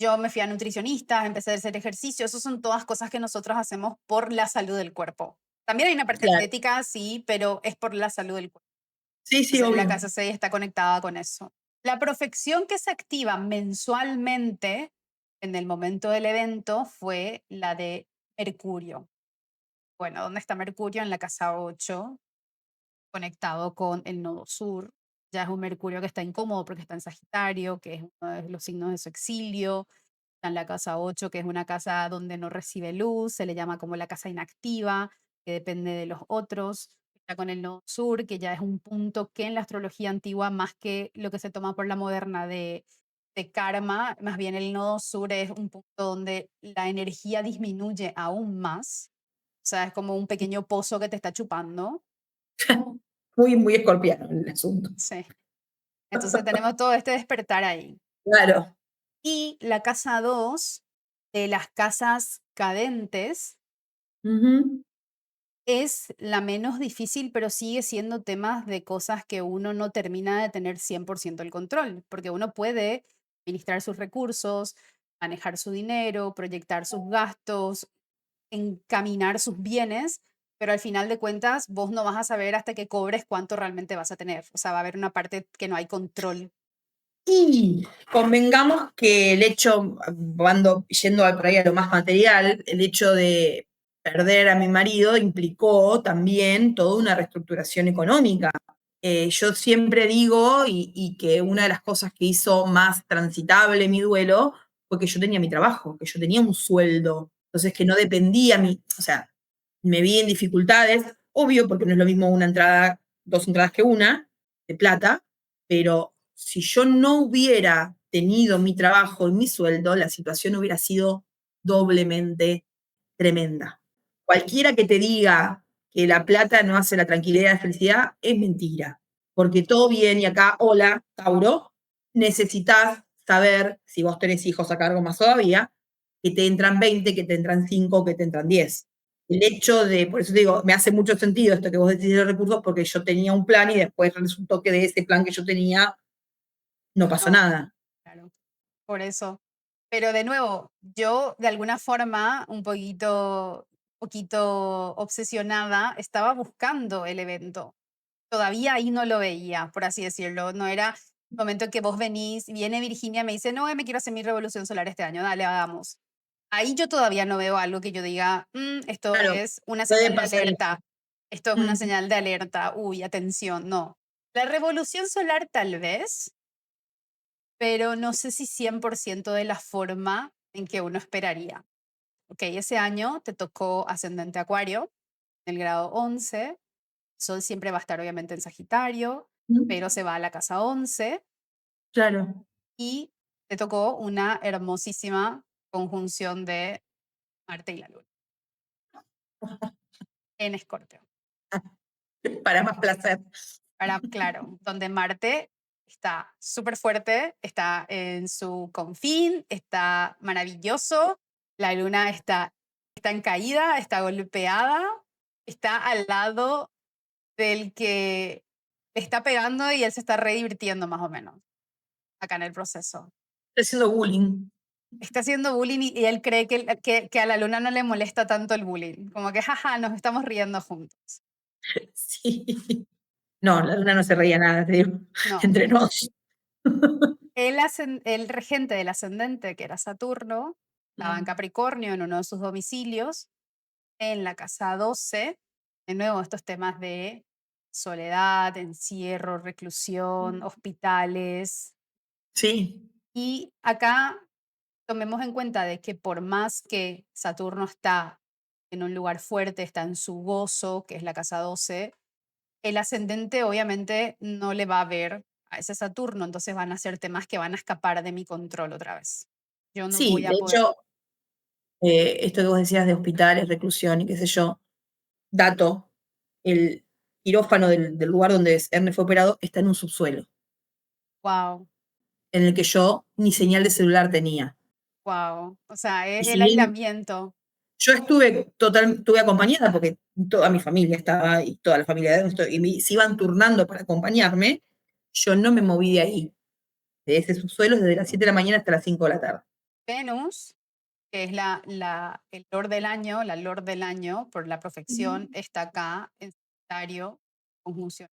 yo me fui a nutricionista, empecé a hacer ejercicio, eso son todas cosas que nosotros hacemos por la salud del cuerpo. También hay una parte claro. estética, sí, pero es por la salud del cuerpo. Sí, sí, Entonces, la obvio. casa 6 está conectada con eso. La profección que se activa mensualmente en el momento del evento fue la de Mercurio. Bueno, ¿dónde está Mercurio? En la casa 8, conectado con el nodo sur. Ya es un Mercurio que está incómodo porque está en Sagitario, que es uno de los signos de su exilio. Está en la casa 8, que es una casa donde no recibe luz, se le llama como la casa inactiva, que depende de los otros. está con el nodo sur, que ya es un punto que en la astrología antigua, más que lo que se toma por la moderna de karma, más bien el nodo sur es un punto donde la energía disminuye aún más. O sea, es como un pequeño pozo que te está chupando. Muy, muy escorpiano el asunto. Sí. Entonces tenemos todo este despertar ahí. Claro. Y la casa 2 de las casas cadentes Ujú. es la menos difícil, pero sigue siendo temas de cosas que uno no termina de tener 100% el control, porque uno puede administrar sus recursos, manejar su dinero, proyectar sus gastos, encaminar sus bienes, pero al final de cuentas vos no vas a saber hasta que cobres cuánto realmente vas a tener. O sea, va a haber una parte que no hay control. Y convengamos que el hecho, yendo por ahí a lo más material, el hecho de perder a mi marido implicó también toda una reestructuración económica. Yo siempre digo, y que una de las cosas que hizo más transitable mi duelo fue que yo tenía mi trabajo, que yo tenía un sueldo, entonces que no dependía mi, o sea, me vi en dificultades, obvio, porque no es lo mismo una entrada, dos entradas que una de plata, pero si yo no hubiera tenido mi trabajo y mi sueldo, la situación hubiera sido doblemente tremenda. Cualquiera que te diga que la plata no hace la tranquilidad y la felicidad es mentira, porque todo bien y acá, hola, Tauro, necesitas saber, si vos tenés hijos a cargo más todavía, que te entran 20, que te entran 5, que te entran 10. El hecho de, por eso te digo, me hace mucho sentido esto que vos decís de los recursos, porque yo tenía un plan y después resultó que de ese plan que yo tenía no pasó No, nada. claro, por eso. Pero de nuevo, yo de alguna forma, poquito obsesionada, estaba buscando el evento. Todavía ahí no lo veía, por así decirlo. No era el momento en que vos venís, viene Virginia, me dice, no, me quiero hacer mi revolución solar este año, dale, hagamos. Ahí yo todavía no veo algo que yo diga, esto Claro, es una puede señal de pasar alerta, eso. esto es una Mm. señal de alerta, uy, atención, no. La revolución solar tal vez, pero no sé si 100% de la forma en que uno esperaría. Ok, ese año te tocó ascendente Acuario, en el grado 11. Sol siempre va a estar obviamente en Sagitario, pero se va a la casa 11 Claro. y te tocó una hermosísima conjunción de Marte y la Luna en Escorpio. Para más placer. Para, claro, donde Marte está súper fuerte, está en su confín, está maravilloso, la Luna está en caída, está golpeada, está al lado del que le está pegando y él se está re divirtiendo más o menos acá en el proceso. Estoy haciendo bullying. Está haciendo bullying y él cree que a la luna no le molesta tanto el bullying. Como que, jaja, nos estamos riendo juntos. Sí. No, la luna no se reía nada, te digo. No. Entre nos. El regente del ascendente, que era Saturno, estaba en Mm. Capricornio, en uno de sus domicilios, en la casa 12. De nuevo, estos temas de soledad, encierro, reclusión, hospitales. Sí. Y acá tomemos en cuenta de que por más que Saturno está en un lugar fuerte, está en su gozo, que es la casa 12, el ascendente obviamente no le va a ver a ese Saturno, entonces van a ser temas que van a escapar de mi control otra vez. Yo no Sí, voy a de poder. hecho, esto que vos decías de hospitales, reclusión y qué sé yo, dato, el quirófano del lugar donde Ernest fue operado está en un subsuelo, Wow, en el que yo ni señal de celular tenía. wow. O sea, Y si el bien aislamiento. yo estuve acompañada porque toda mi familia estaba y toda la familia de Ernesto, y se iban turnando para acompañarme, yo no me moví de ahí, de ese subsuelo, desde las 7 de la mañana hasta las 5 de la tarde. Venus, que es el Lord del año, la Lord del año por la profección, está acá en Sagitario, conjunción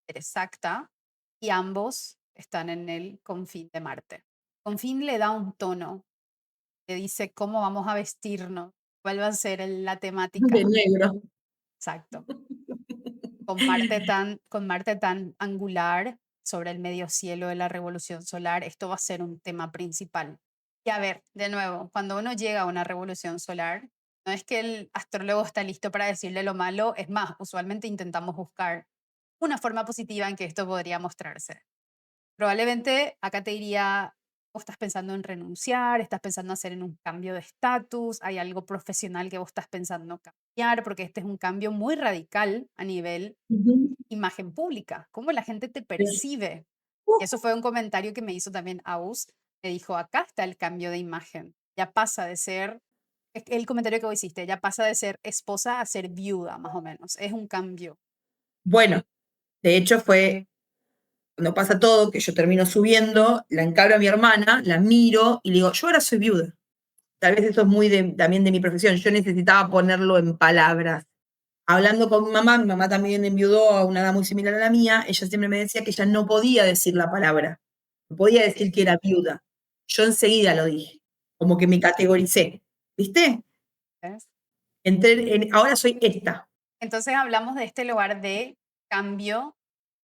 exacta, y ambos están en el confín de Marte. Confín le da un tono, le dice cómo vamos a vestirnos, cuál va a ser la De temática. negro. Exacto. Con Marte tan angular sobre el medio cielo de la revolución solar, esto va a ser un tema principal. Y a ver, de nuevo, cuando uno llega a una revolución solar, No es que el astrólogo está listo para decirle lo malo, es más, usualmente intentamos buscar una forma positiva en que esto podría mostrarse. Probablemente acá te diría, o estás pensando en renunciar, estás pensando hacer en un cambio de estatus, hay algo profesional que vos estás pensando cambiar, porque este es un cambio muy radical a nivel Ujú. imagen pública, cómo la gente te Sí. percibe. Y Uh, eso fue un comentario que me hizo también Aus, me dijo, acá está el cambio de imagen, ya pasa de ser, el comentario que vos hiciste, ya pasa de ser esposa a ser viuda, más o menos, es un cambio. Bueno, de hecho fue cuando pasa todo, que yo termino subiendo, la encaro a mi hermana, la miro y le digo, yo ahora soy viuda. Tal vez eso es muy también de mi profesión. Yo necesitaba ponerlo en palabras. Hablando con mi mamá también enviudó a una edad muy similar a la mía, ella siempre me decía que ella no podía decir la palabra, no podía decir que era viuda. Yo enseguida lo dije, como que me categoricé, ¿viste? ¿Ves? Ahora soy esta, Entonces hablamos de este lugar de cambio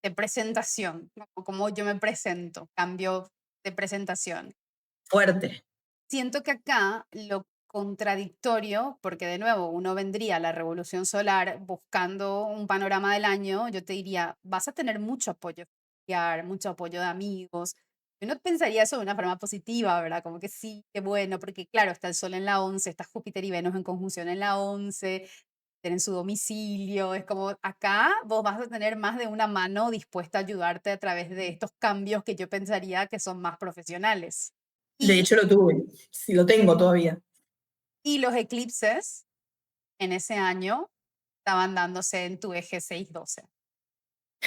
de presentación, ¿no? O cómo yo me presento, cambio de presentación. fuerte. Siento que acá lo contradictorio, porque de nuevo uno vendría a la revolución solar buscando un panorama del año, yo te diría, vas a tener mucho apoyo familiar, mucho apoyo de amigos. Uno pensaría eso de una forma positiva, ¿verdad? Como que sí, qué bueno, porque claro, está el Sol en la 11, está Júpiter y Venus en conjunción en la 11, en su domicilio, es como acá vos vas a tener más de una mano dispuesta a ayudarte a través de estos cambios que yo pensaría que son más profesionales. De Y hecho lo tuve, sí lo tengo todavía. Y los eclipses en ese año estaban dándose en tu eje 6-12,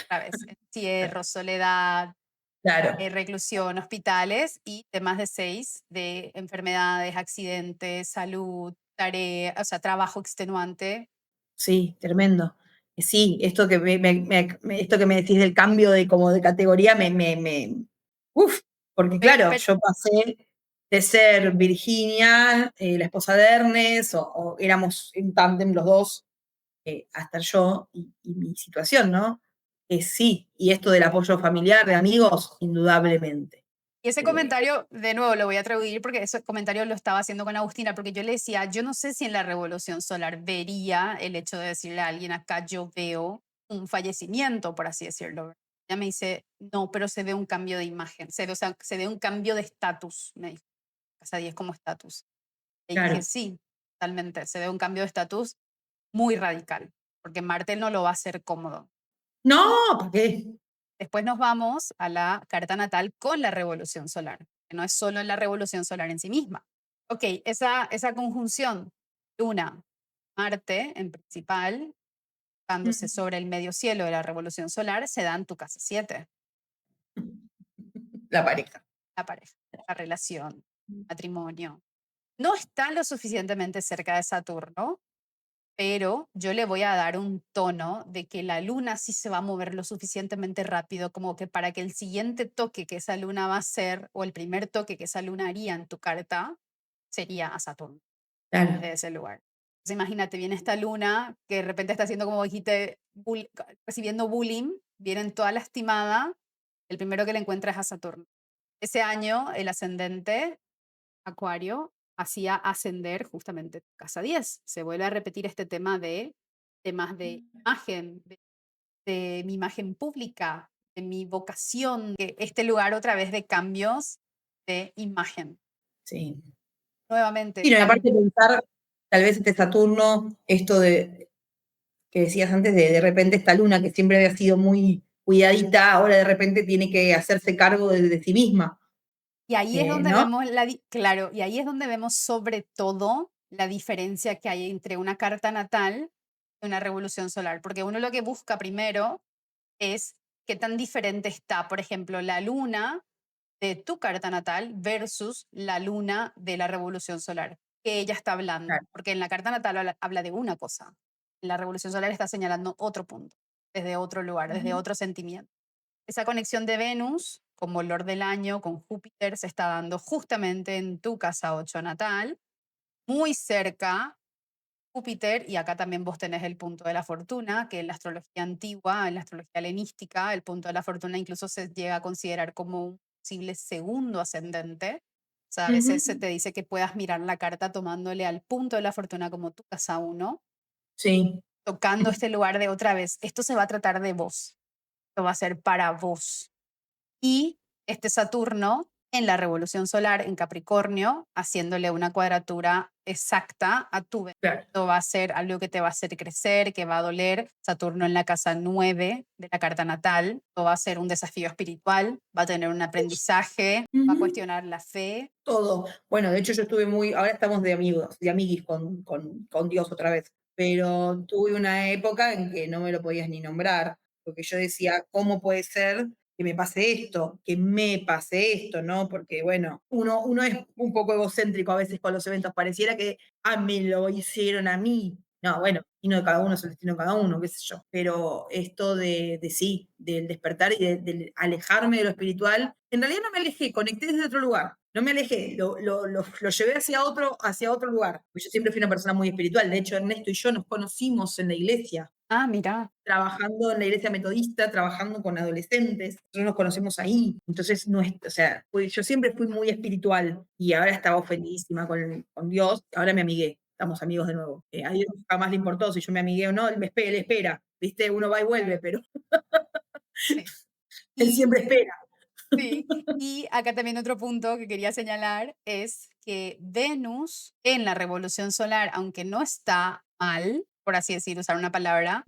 otra vez, encierro, soledad, Claro, reclusión, hospitales y temas de 6 de enfermedades, accidentes, salud, tarea, o sea, trabajo extenuante. sí, tremendo. Sí, esto que esto que me decís del cambio de como de categoría uf, porque Pe- claro, pe- yo pasé de ser Virginia, la esposa de Ernest, o éramos en tándem los dos, a estar yo y mi situación, ¿no? Sí, y esto del apoyo familiar, de amigos, indudablemente. Y ese Eh, comentario, de nuevo, lo voy a atribuir porque ese comentario lo estaba haciendo con Agustina, porque yo le decía, yo no sé si en la revolución solar vería el hecho de decirle a alguien acá, yo veo un fallecimiento, por así decirlo. Ella me dice, no, pero se ve un cambio de imagen, se ve, o sea, se ve un cambio de estatus, me dijo, casa 10 como estatus. Y dije, claro. sí, totalmente, se ve un cambio de estatus muy radical, porque Marte no lo va a hacer cómodo. No, ¿para qué? Después nos vamos a la carta natal con la revolución solar, que no es solo la revolución solar en sí misma. Ok, esa conjunción Luna, Marte en principal, dándose Mm. sobre el medio cielo de la revolución solar, se da en tu casa 7, La pareja. la pareja, la relación, matrimonio. No está lo suficientemente cerca de Saturno, pero yo le voy a dar un tono de que la luna sí se va a mover lo suficientemente rápido como que para que el siguiente toque que esa luna va a hacer o el primer toque que esa luna haría en tu carta sería a Saturno Claro. desde ese lugar. Entonces imagínate, viene esta luna que de repente está haciendo como dijiste, recibiendo bullying, viene toda lastimada, el primero que le encuentra es a Saturno. Ese año el ascendente Acuario hacía ascender justamente tu casa 10. Se vuelve a repetir este tema de temas de imagen, de mi imagen pública, de mi vocación, que este lugar otra vez de cambios de imagen. Sí. Nuevamente, Sí, no, y aparte pensar, tal vez este Saturno, esto de que decías antes, de repente esta luna que siempre había sido muy cuidadita, ahora de repente tiene que hacerse cargo de sí misma, y ahí es donde ¿no? vemos claro, y ahí es donde vemos sobre todo la diferencia que hay entre una carta natal y una revolución solar, porque uno lo que busca primero es qué tan diferente está, por ejemplo, la luna de tu carta natal versus la luna de la revolución solar, que ella está hablando, Claro. porque en la carta natal habla de una cosa, en la revolución solar está señalando otro punto, desde otro lugar, desde Ujú. otro sentimiento. Esa conexión de Venus como Lord del año con Júpiter se está dando justamente en tu casa 8 natal, muy cerca Júpiter, y acá también vos tenés el punto de la fortuna, que en la astrología antigua, en la astrología helenística, el punto de la fortuna incluso se llega a considerar como un posible segundo ascendente. sea, a veces se Ujú. te dice que puedas mirar la carta tomándole al punto de la fortuna como tu casa uno, Sí, tocando este lugar de otra vez. Esto se va a tratar de vos. Esto va a ser para vos. Y este Saturno en la revolución solar en Capricornio, haciéndole una cuadratura exacta a tu Venus. claro. Esto va a ser algo que te va a hacer crecer, que va a doler. Saturno en la casa 9 de la carta natal. Esto va a ser un desafío espiritual, va a tener un aprendizaje, va a Ujú. cuestionar la fe. Todo. Bueno, de hecho yo estuve ahora estamos de amigos, de amiguis con Dios otra vez, pero tuve una época en que no me lo podías ni nombrar, porque yo decía, ¿cómo puede ser que me pase esto? Que me pase esto, ¿no? Porque bueno, uno es un poco egocéntrico a veces con los eventos, pareciera que, me lo hicieron a mí. No, bueno, destino de cada uno es el destino de cada uno, qué sé yo. Pero esto de sí, del despertar y del alejarme de lo espiritual, en realidad no me alejé, conecté desde otro lugar. No me alejé, lo llevé hacia otro lugar. Pues yo siempre fui una persona muy espiritual. De hecho, Ernesto y yo nos conocimos en la iglesia, Ah, mira, trabajando en la iglesia metodista, trabajando con adolescentes. Nosotros nos conocemos ahí. Entonces, no es, o sea, yo siempre fui muy espiritual y ahora estaba ofendidísima con Dios. Ahora me amigué, estamos amigos de nuevo. A Dios jamás le importó si yo me amigué o no, él espera. ¿Viste? Uno va y vuelve, claro, pero sí. él Y siempre espera. sí, y acá también otro punto que quería señalar es que Venus en la revolución solar, aunque no está mal, por así decir, usar una palabra,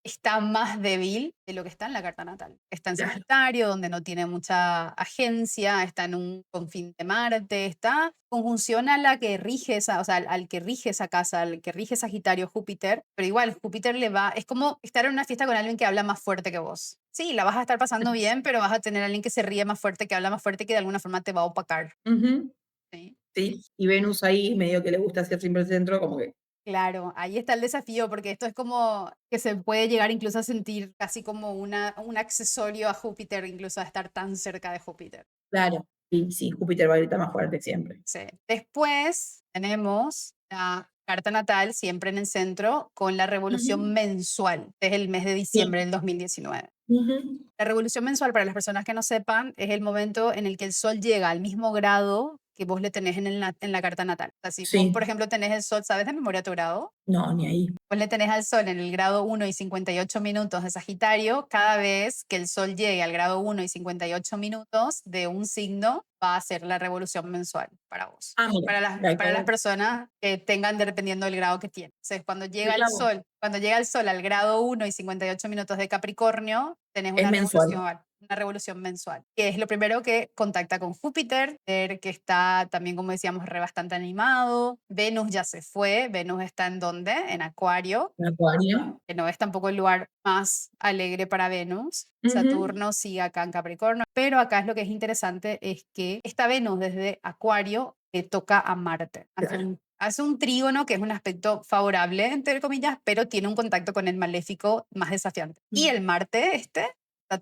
está más débil de lo que está en la carta natal. Está en Claro. Sagitario, donde no tiene mucha agencia, está en un confín de Marte, está conjunción a la que rige esa, o sea, al que rige esa casa, al que rige Sagitario, Júpiter, pero igual Júpiter le va, es como estar en una fiesta con alguien que habla más fuerte que vos. Sí, la vas a estar pasando bien, pero vas a tener a alguien que se ríe más fuerte, que habla más fuerte, que de alguna forma te va a opacar. Ujú. ¿Sí? Sí, y Venus ahí, medio que le gusta hacer siempre el centro, como que, Claro, ahí está el desafío, porque esto es como que se puede llegar incluso a sentir casi como un accesorio a Júpiter, incluso a estar tan cerca de Júpiter. claro. Y sí, Júpiter va a gritar más fuerte siempre. Sí. Después tenemos la carta natal siempre en el centro con la revolución Ujú. mensual, desde el mes de diciembre Sí. del 2019. Ujú. La revolución mensual, para las personas que no sepan, es el momento en el que el sol llega al mismo grado que vos le tenés en la carta natal. O sea, si vos, por Sí. ejemplo, tenés el sol, ¿sabes de memoria tu grado? No, ni ahí. Vos le tenés al Sol en el grado 1 y 58 minutos de Sagitario, cada vez que el Sol llegue al grado 1 y 58 minutos de un signo, va a ser la revolución mensual para vos. Mira, Para las como personas que tengan dependiendo del grado que tienen. Entonces, mira vos, cuando llega el Sol al grado 1 y 58 minutos de Capricornio, tenés es mensual. una revolución mensual, que es lo primero que contacta con Júpiter, que está también, como decíamos, bastante animado. Venus ya se fue. Venus está en dónde? En Acuario, En Acuario. que no es tampoco el lugar más alegre para Venus. Ujú. Saturno sigue acá en Capricornio, pero acá es lo que es interesante es que esta Venus desde Acuario le toca a Marte. Claro. Hace un trígono que es un aspecto favorable, entre comillas, pero tiene un contacto con el maléfico más desafiante. Y Mm. el Marte está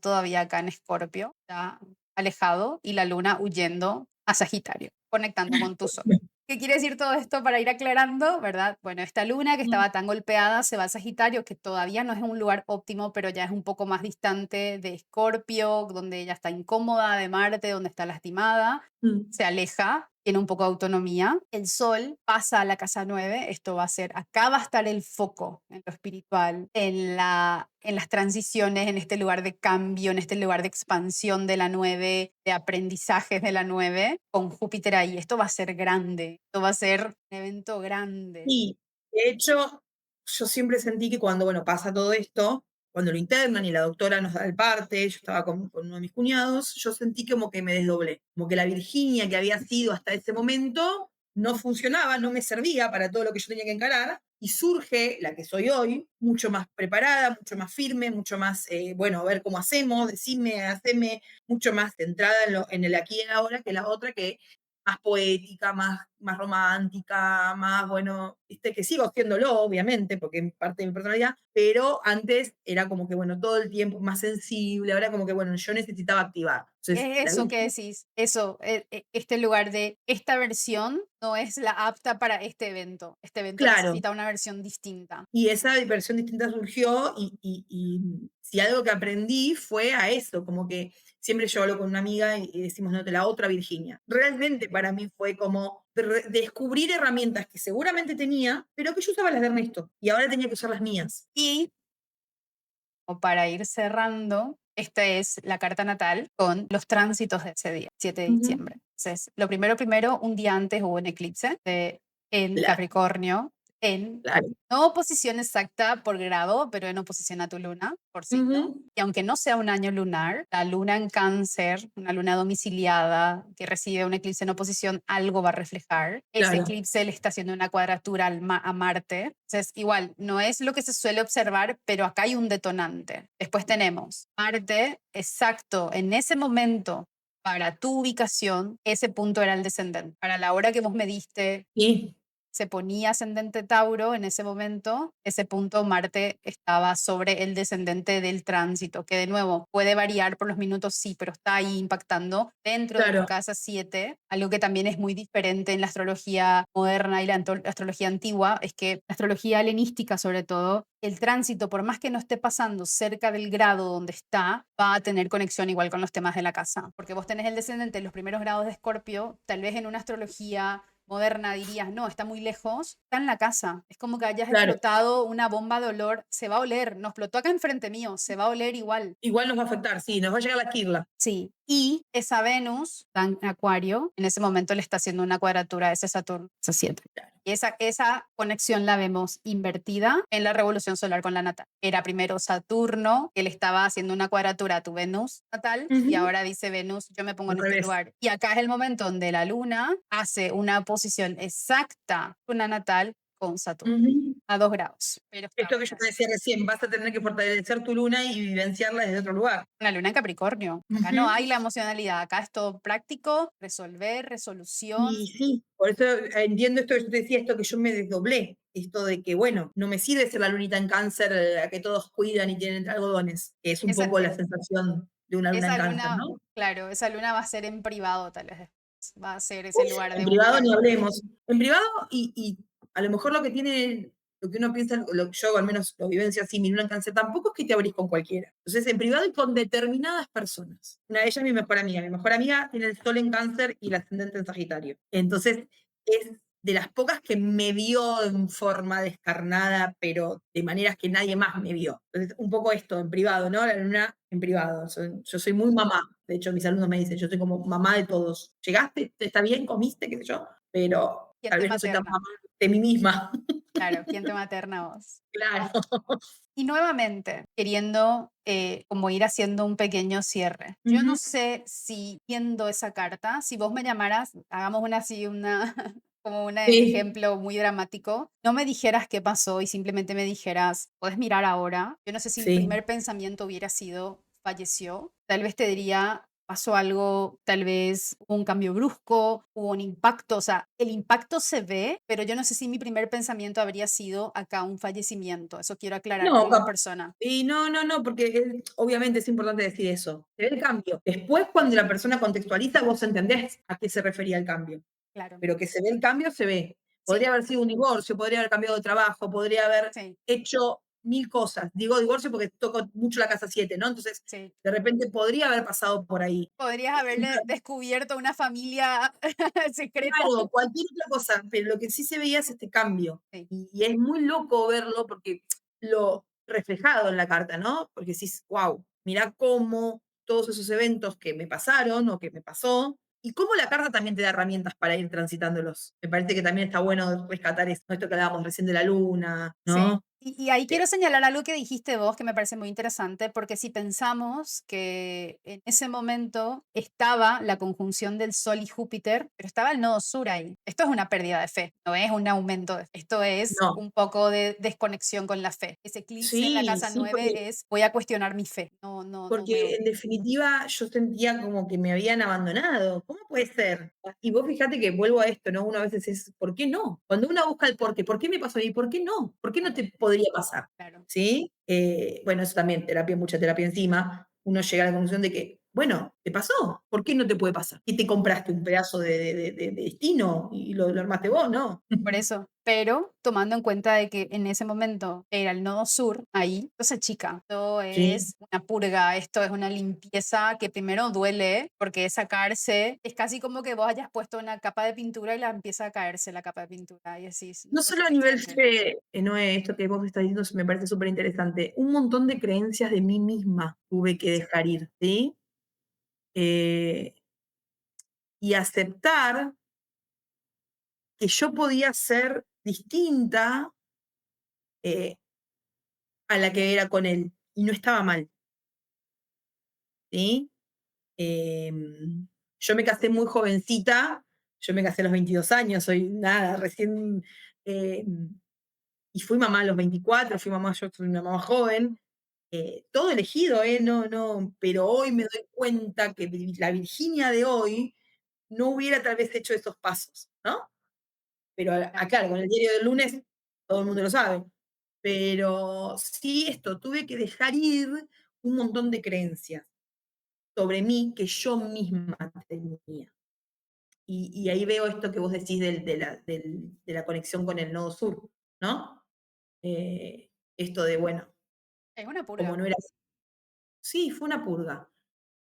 todavía acá en Escorpio, está alejado, y la Luna huyendo a Sagitario, conectando con tu Sol. ¿Qué quiere decir todo esto para ir aclarando, verdad? Bueno, esta luna que estaba tan golpeada se va a Sagitario, que todavía no es un lugar óptimo, pero ya es un poco más distante de Escorpio, donde ella está incómoda, de Marte, donde está lastimada, Mm. se aleja, tiene un poco de autonomía. El Sol pasa a la casa 9. Esto va a ser, acá va a estar el foco en lo espiritual, en las transiciones, en este lugar de cambio, en este lugar de expansión de la 9, de aprendizajes de la 9, con Júpiter ahí. Esto va a ser grande, esto va a ser un evento grande. Y, de hecho, yo siempre sentí que cuando, bueno, pasa todo esto, cuando lo internan y la doctora nos da el parte, yo estaba con uno de mis cuñados, yo sentí como que me desdoblé, como que la Virginia que había sido hasta ese momento no funcionaba, no me servía para todo lo que yo tenía que encarar, y surge la que soy hoy, mucho más preparada, mucho más firme, mucho más, bueno, a ver cómo hacemos, decime, haceme, mucho más centrada en el aquí y en ahora que la otra que más poética, más más romántica, más, bueno, viste, que sigo siéndolo, obviamente, porque es parte de mi personalidad, pero antes era como que, bueno, todo el tiempo más sensible, ahora como que, bueno, yo necesitaba activar. Entonces, Es la eso luna, que decís, eso, este lugar de esta versión no es la apta para este evento claro, necesita una versión distinta. y esa versión distinta surgió y si algo que aprendí fue a eso, como que siempre yo hablo con una amiga y decimos, no, de la otra Virginia. Realmente para mí fue como descubrir herramientas que seguramente tenía, pero que yo usaba las de Ernesto y ahora tenía que usar las mías. Y como para ir cerrando, esta es la carta natal con los tránsitos de ese día, 7 de Ujú. diciembre. Entonces, lo primero, un día antes hubo un eclipse en Claro, Capricornio, en claro. no oposición exacta por grado, pero en oposición a tu luna, por signo. Ujú. Y aunque no sea un año lunar, la luna en cáncer, una luna domiciliada que recibe un eclipse en oposición, algo va a reflejar. Ese Claro, eclipse le está haciendo una cuadratura a Marte. Entonces, igual, no es lo que se suele observar, pero acá hay un detonante. Después tenemos Marte, exacto, en ese momento, para tu ubicación, ese punto era el descendente. Para la hora que vos me diste sí, se ponía ascendente Tauro en ese momento, ese punto Marte estaba sobre el descendente del tránsito, que de nuevo puede variar por los minutos, sí, pero está ahí impactando dentro de tu claro, casa 7. Algo que también es muy diferente en la astrología moderna y la astrología antigua es que la astrología helenística, sobre todo, el tránsito, por más que no esté pasando cerca del grado donde está, va a tener conexión igual con los temas de la casa, porque vos tenés el descendente en los primeros grados de Escorpio, tal vez en una astrología moderna dirías, no, está muy lejos, está en la casa. Es como que hayas claro. explotado una bomba de olor, se va a oler, no explotó acá enfrente mío, se va a oler igual. Igual nos va a afectar, sí, nos va a llegar la quirla. Sí, y esa Venus, está en Acuario, en ese momento le está haciendo una cuadratura a ese Saturno, ese 7. Y esa conexión la vemos invertida en la revolución solar con la natal. Era primero Saturno, que le estaba haciendo una cuadratura a tu Venus natal, y Ujú. ahora dice Venus, yo me pongo Al en este revés. lugar. Y acá es el momento donde la luna hace una posición exacta, luna natal con Saturno, Ujú. a 2 grados. Pero está Esto que yo te decía recién, vas a tener que fortalecer tu luna y vivenciarla desde otro lugar. una luna en Capricornio. Acá no Ujú. hay la emocionalidad, acá es todo práctico, resolver, resolución. Y sí, por eso entiendo esto que yo te decía, esto que yo me desdoblé, esto de que, bueno, no me sirve ser la lunita en cáncer, a que todos cuidan y tienen entre algodones, que es un Esa, poco la sensación de una luna en esa cáncer, luna, ¿no? claro, esa luna va a ser en privado tal vez después. Va a ser ese Uf, lugar en de privado ni unión. hablemos. En privado y a lo mejor lo que tiene, lo que uno piensa, lo que yo al menos lo vivencio así, mi luna en cáncer, tampoco es que te abrís con cualquiera. Entonces, en privado y con determinadas personas. Una de ellas es mi mejor amiga. Mi mejor amiga tiene el sol en cáncer y el ascendente en Sagitario. Entonces, es de las pocas que me vio en forma descarnada, pero de maneras que nadie más me vio. Entonces, un poco esto, en privado, ¿no? La luna en privado. Yo soy muy mamá. De hecho, mis alumnos me dicen, yo soy como mamá de todos. ¿Llegaste? ¿Está bien? ¿Comiste? ¿Qué sé yo? Pero ¿Quién tal te vez no soy tan materna? mamá de mí misma. Claro, ¿quién te materna a vos? Claro. Y nuevamente, queriendo como ir haciendo un pequeño cierre. Yo no Ujú. sé si viendo esa carta, si vos me llamaras, hagamos una así, una como un Sí, ejemplo muy dramático, no me dijeras qué pasó y simplemente me dijeras, puedes mirar ahora. Yo no sé si mi sí. primer pensamiento hubiera sido, falleció. Tal vez te diría, pasó algo, tal vez hubo un cambio brusco, hubo un impacto, o sea, el impacto se ve, pero yo no sé si mi primer pensamiento habría sido acá un fallecimiento. Eso quiero aclarar No, como persona. y no, porque obviamente es importante decir eso. Se ve el cambio. Después, cuando la persona contextualiza, vos entendés a qué se refería el cambio. Claro. Pero que se ve el cambio, se ve. Sí, Podría haber sido un divorcio, podría haber cambiado de trabajo, podría haber sí, hecho mil cosas. Digo divorcio porque toco mucho la casa 7, ¿no? Entonces, sí. de repente podría haber pasado por ahí. Podrías haberle descubierto una familia secreta. Claro, cualquier otra cosa, pero lo que sí se veía es este cambio. Sí, Y es muy loco verlo porque lo reflejado en la carta, ¿no? Porque decís, wow, mirá cómo todos esos eventos que me pasaron o que me pasó, y cómo la carta también te da herramientas para ir transitándolos. Me parece que también está bueno rescatar esto que hablábamos recién de la luna, sí. ¿no? Y ahí Eh, quiero señalar algo que dijiste vos que me parece muy interesante, porque si pensamos que en ese momento estaba la conjunción del Sol y Júpiter, pero estaba el nodo sur ahí. Esto es una pérdida de fe, no es un aumento de fe. Esto es no, un poco de desconexión con la fe. Ese eclipse en la sí, casa sí, 9 es voy a cuestionar mi fe. No, no, no me. porque en definitiva yo sentía como que me habían abandonado. ¿Cómo puede ser? Y vos fíjate que vuelvo a esto, ¿no? Uno a veces es, ¿por qué no? Cuando uno busca el por qué me pasó a mí? ¿Por qué no? ¿Por qué no Claro, te podría pasar? claro. ¿Sí? Bueno, eso también, terapia, mucha terapia encima. Uno llega a la conclusión de que, bueno, te pasó, ¿por qué no te puede pasar? ¿Y te compraste un pedazo de destino y lo armaste vos? No. Por eso, pero tomando en cuenta de que en ese momento era el nodo sur, ahí, entonces chica, esto Sí. es una purga, esto es una limpieza que primero duele, porque es sacarse, es casi como que vos hayas puesto una capa de pintura y la empieza a caerse la capa de pintura y decís, No no solo se a te nivel extiende. fe, Noé, esto que vos estás diciendo me parece súper interesante. Un montón de creencias de mí misma tuve que dejar ir, ¿sí? Eh, y aceptar que yo podía ser distinta, eh, a la que era con él, y no estaba mal, ¿sí? Yo me casé muy jovencita, yo me casé a los 22 años, soy nada, recién, em y fui mamá a los 24, fui mamá, yo soy una mamá joven, todo elegido, no, no, pero hoy me doy cuenta que la Virginia de hoy no hubiera tal vez hecho esos pasos, ¿no? Pero Claro. claro, con el diario del lunes todo el mundo lo sabe. Pero sí, esto, tuve que dejar ir un montón de creencias sobre mí que yo misma tenía. Y ahí veo esto que vos decís de la conexión con el nodo sur, ¿no? Esto de, bueno, Es una como purga. no era así. Sí, fue una purga.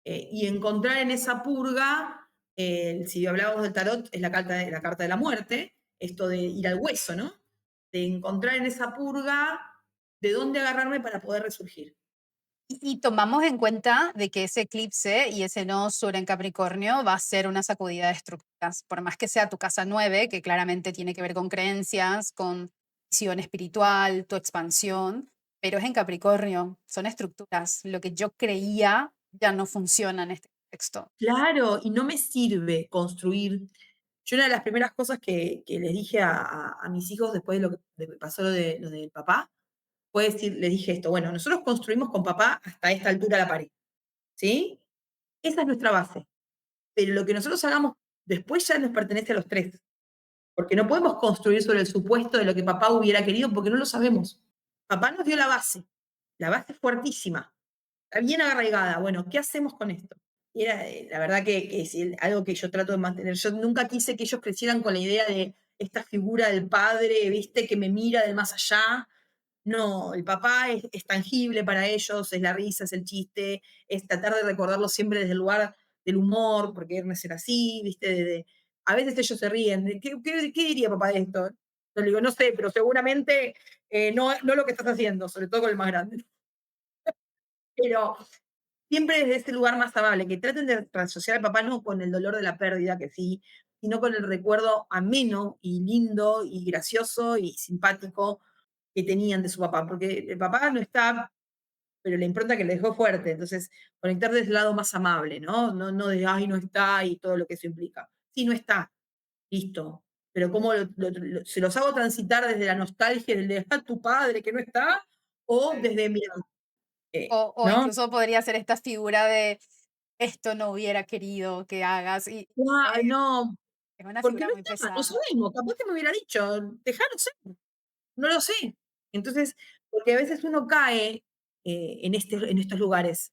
Y encontrar en esa purga, si hablábamos del tarot, es la carta de la muerte, esto de ir al hueso, ¿no? De encontrar en esa purga de dónde agarrarme para poder resurgir. Y tomamos en cuenta de que ese eclipse y ese nodo sur en Capricornio va a ser una sacudida de estructuras, por más que sea tu casa 9, que claramente tiene que ver con creencias, con visión espiritual, tu expansión, pero es en Capricornio, son estructuras. Lo que yo creía ya no funciona en este contexto. Claro, y no me sirve construir. Yo una de las primeras cosas que les dije a mis hijos después de lo que pasó lo del papá, fue decir, les dije esto, bueno, nosotros construimos con papá hasta esta altura la pared, ¿sí? Esa es nuestra base. Pero lo que nosotros hagamos después ya nos pertenece a los tres, porque no podemos construir sobre el supuesto de lo que papá hubiera querido, porque no lo sabemos. Papá nos dio la base es fuertísima, está bien arraigada. Bueno, ¿qué hacemos con esto? Y era, la verdad que es algo que yo trato de mantener. Yo nunca quise que ellos crecieran con la idea de esta figura del padre, viste, que me mira del más allá. No, el papá es tangible para ellos, es la risa, es el chiste, es tratar de recordarlo siempre desde el lugar del humor, porque Ernest era así, ¿viste? A veces ellos se ríen, ¿qué diría papá de esto? Yo le digo, no sé, pero seguramente no, no lo que estás haciendo, sobre todo con el más grande. Pero siempre desde ese lugar más amable, que traten de asociar al papá no con el dolor de la pérdida, que sí, sino con el recuerdo ameno y lindo y gracioso y simpático que tenían de su papá, porque el papá no está, pero la impronta que le dejó fuerte, entonces conectar desde el lado más amable, ¿no? No, no de, ay, no está y todo lo que eso implica. Sí, no está, listo, pero cómo se los hago transitar desde la nostalgia, del de, tu padre que no está, o Sí. desde, mira, O ¿no? incluso podría ser esta figura de esto no hubiera querido que hagas y es, No, es una porque figura no muy está, no pesada. sabemos, capaz que me hubiera dicho, dejalo ser, no lo sé. Entonces, porque a veces uno cae en estos lugares,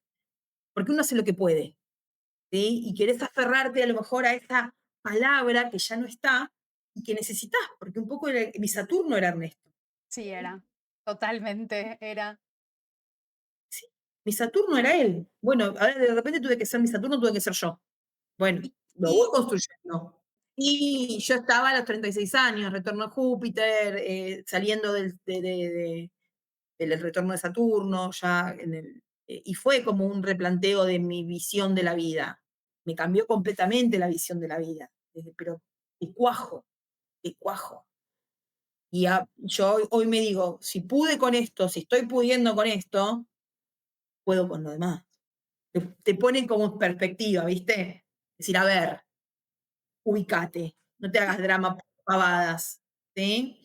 porque uno hace lo que puede, ¿sí? Y querés aferrarte a lo mejor a esa palabra que ya no está y que necesitas, porque un poco mi Saturno era Ernesto. Sí, era. Totalmente, era. Sí, mi Saturno era él. Bueno, ahora de repente tuve que ser mi Saturno, tuve que ser yo. Bueno, Y, lo voy y construyendo. Y yo estaba a los 36 años, retorno a Júpiter, saliendo del retorno de Saturno, ya y fue como un replanteo de mi visión de la vida. Me cambió completamente la visión de la vida. Pero de cuajo, de cuajo. Yo hoy me digo, si pude con esto, si estoy pudiendo con esto, puedo con lo demás. Te pone como en perspectiva, ¿viste? Decir, a ver, ubicate, no te hagas drama por pavadas, ¿sí?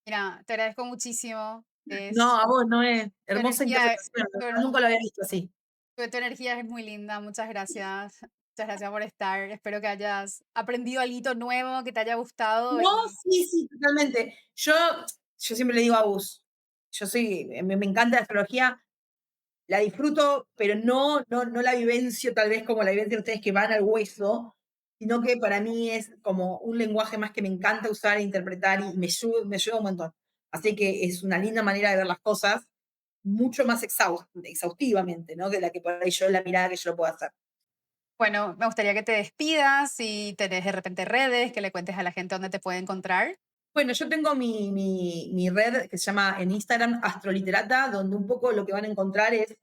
Mira, te agradezco muchísimo. No, a vos, no es Tu hermosa energía, interpretación, la tu, verdad nunca lo había visto así. tu energía es muy linda. Muchas gracias. Muchas gracias por estar. Espero que hayas aprendido algo nuevo, que te haya gustado No, y sí, sí, totalmente. Yo siempre le digo a Gus, yo soy me encanta la astrología, la disfruto, pero no la vivencio tal vez como la vivencian ustedes que van al hueso, sino que para mí es como un lenguaje más que me encanta usar e interpretar y me ayuda un montón. Así que es una linda manera de ver las cosas, mucho más exhaustivamente, ¿no? Que la que por ahí yo, la mirada que yo lo puedo hacer. bueno, me gustaría que te despidas, si tenés de repente redes, que le cuentes a la gente dónde te puede encontrar. Bueno, yo tengo mi red que se llama en Instagram Astroliterata, donde un poco lo que van a encontrar es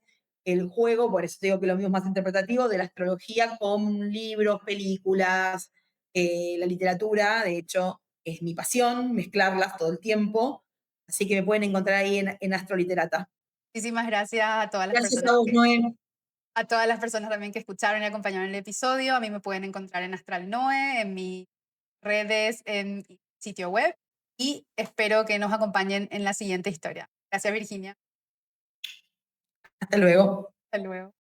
el juego, por eso te digo que lo mío es más interpretativo, de la astrología con libros, películas, la literatura. De hecho, es mi pasión mezclarlas todo el tiempo. Así que me pueden encontrar ahí en Astroliterata. Muchísimas gracias a todas las Gracias personas a vos, Noé. a todas las personas también que escucharon y acompañaron el episodio. A mí me pueden encontrar en Astral Noe, en mis redes, en mi sitio web y espero que nos acompañen en la siguiente historia. Gracias, Virginia. Hasta luego. Hasta luego.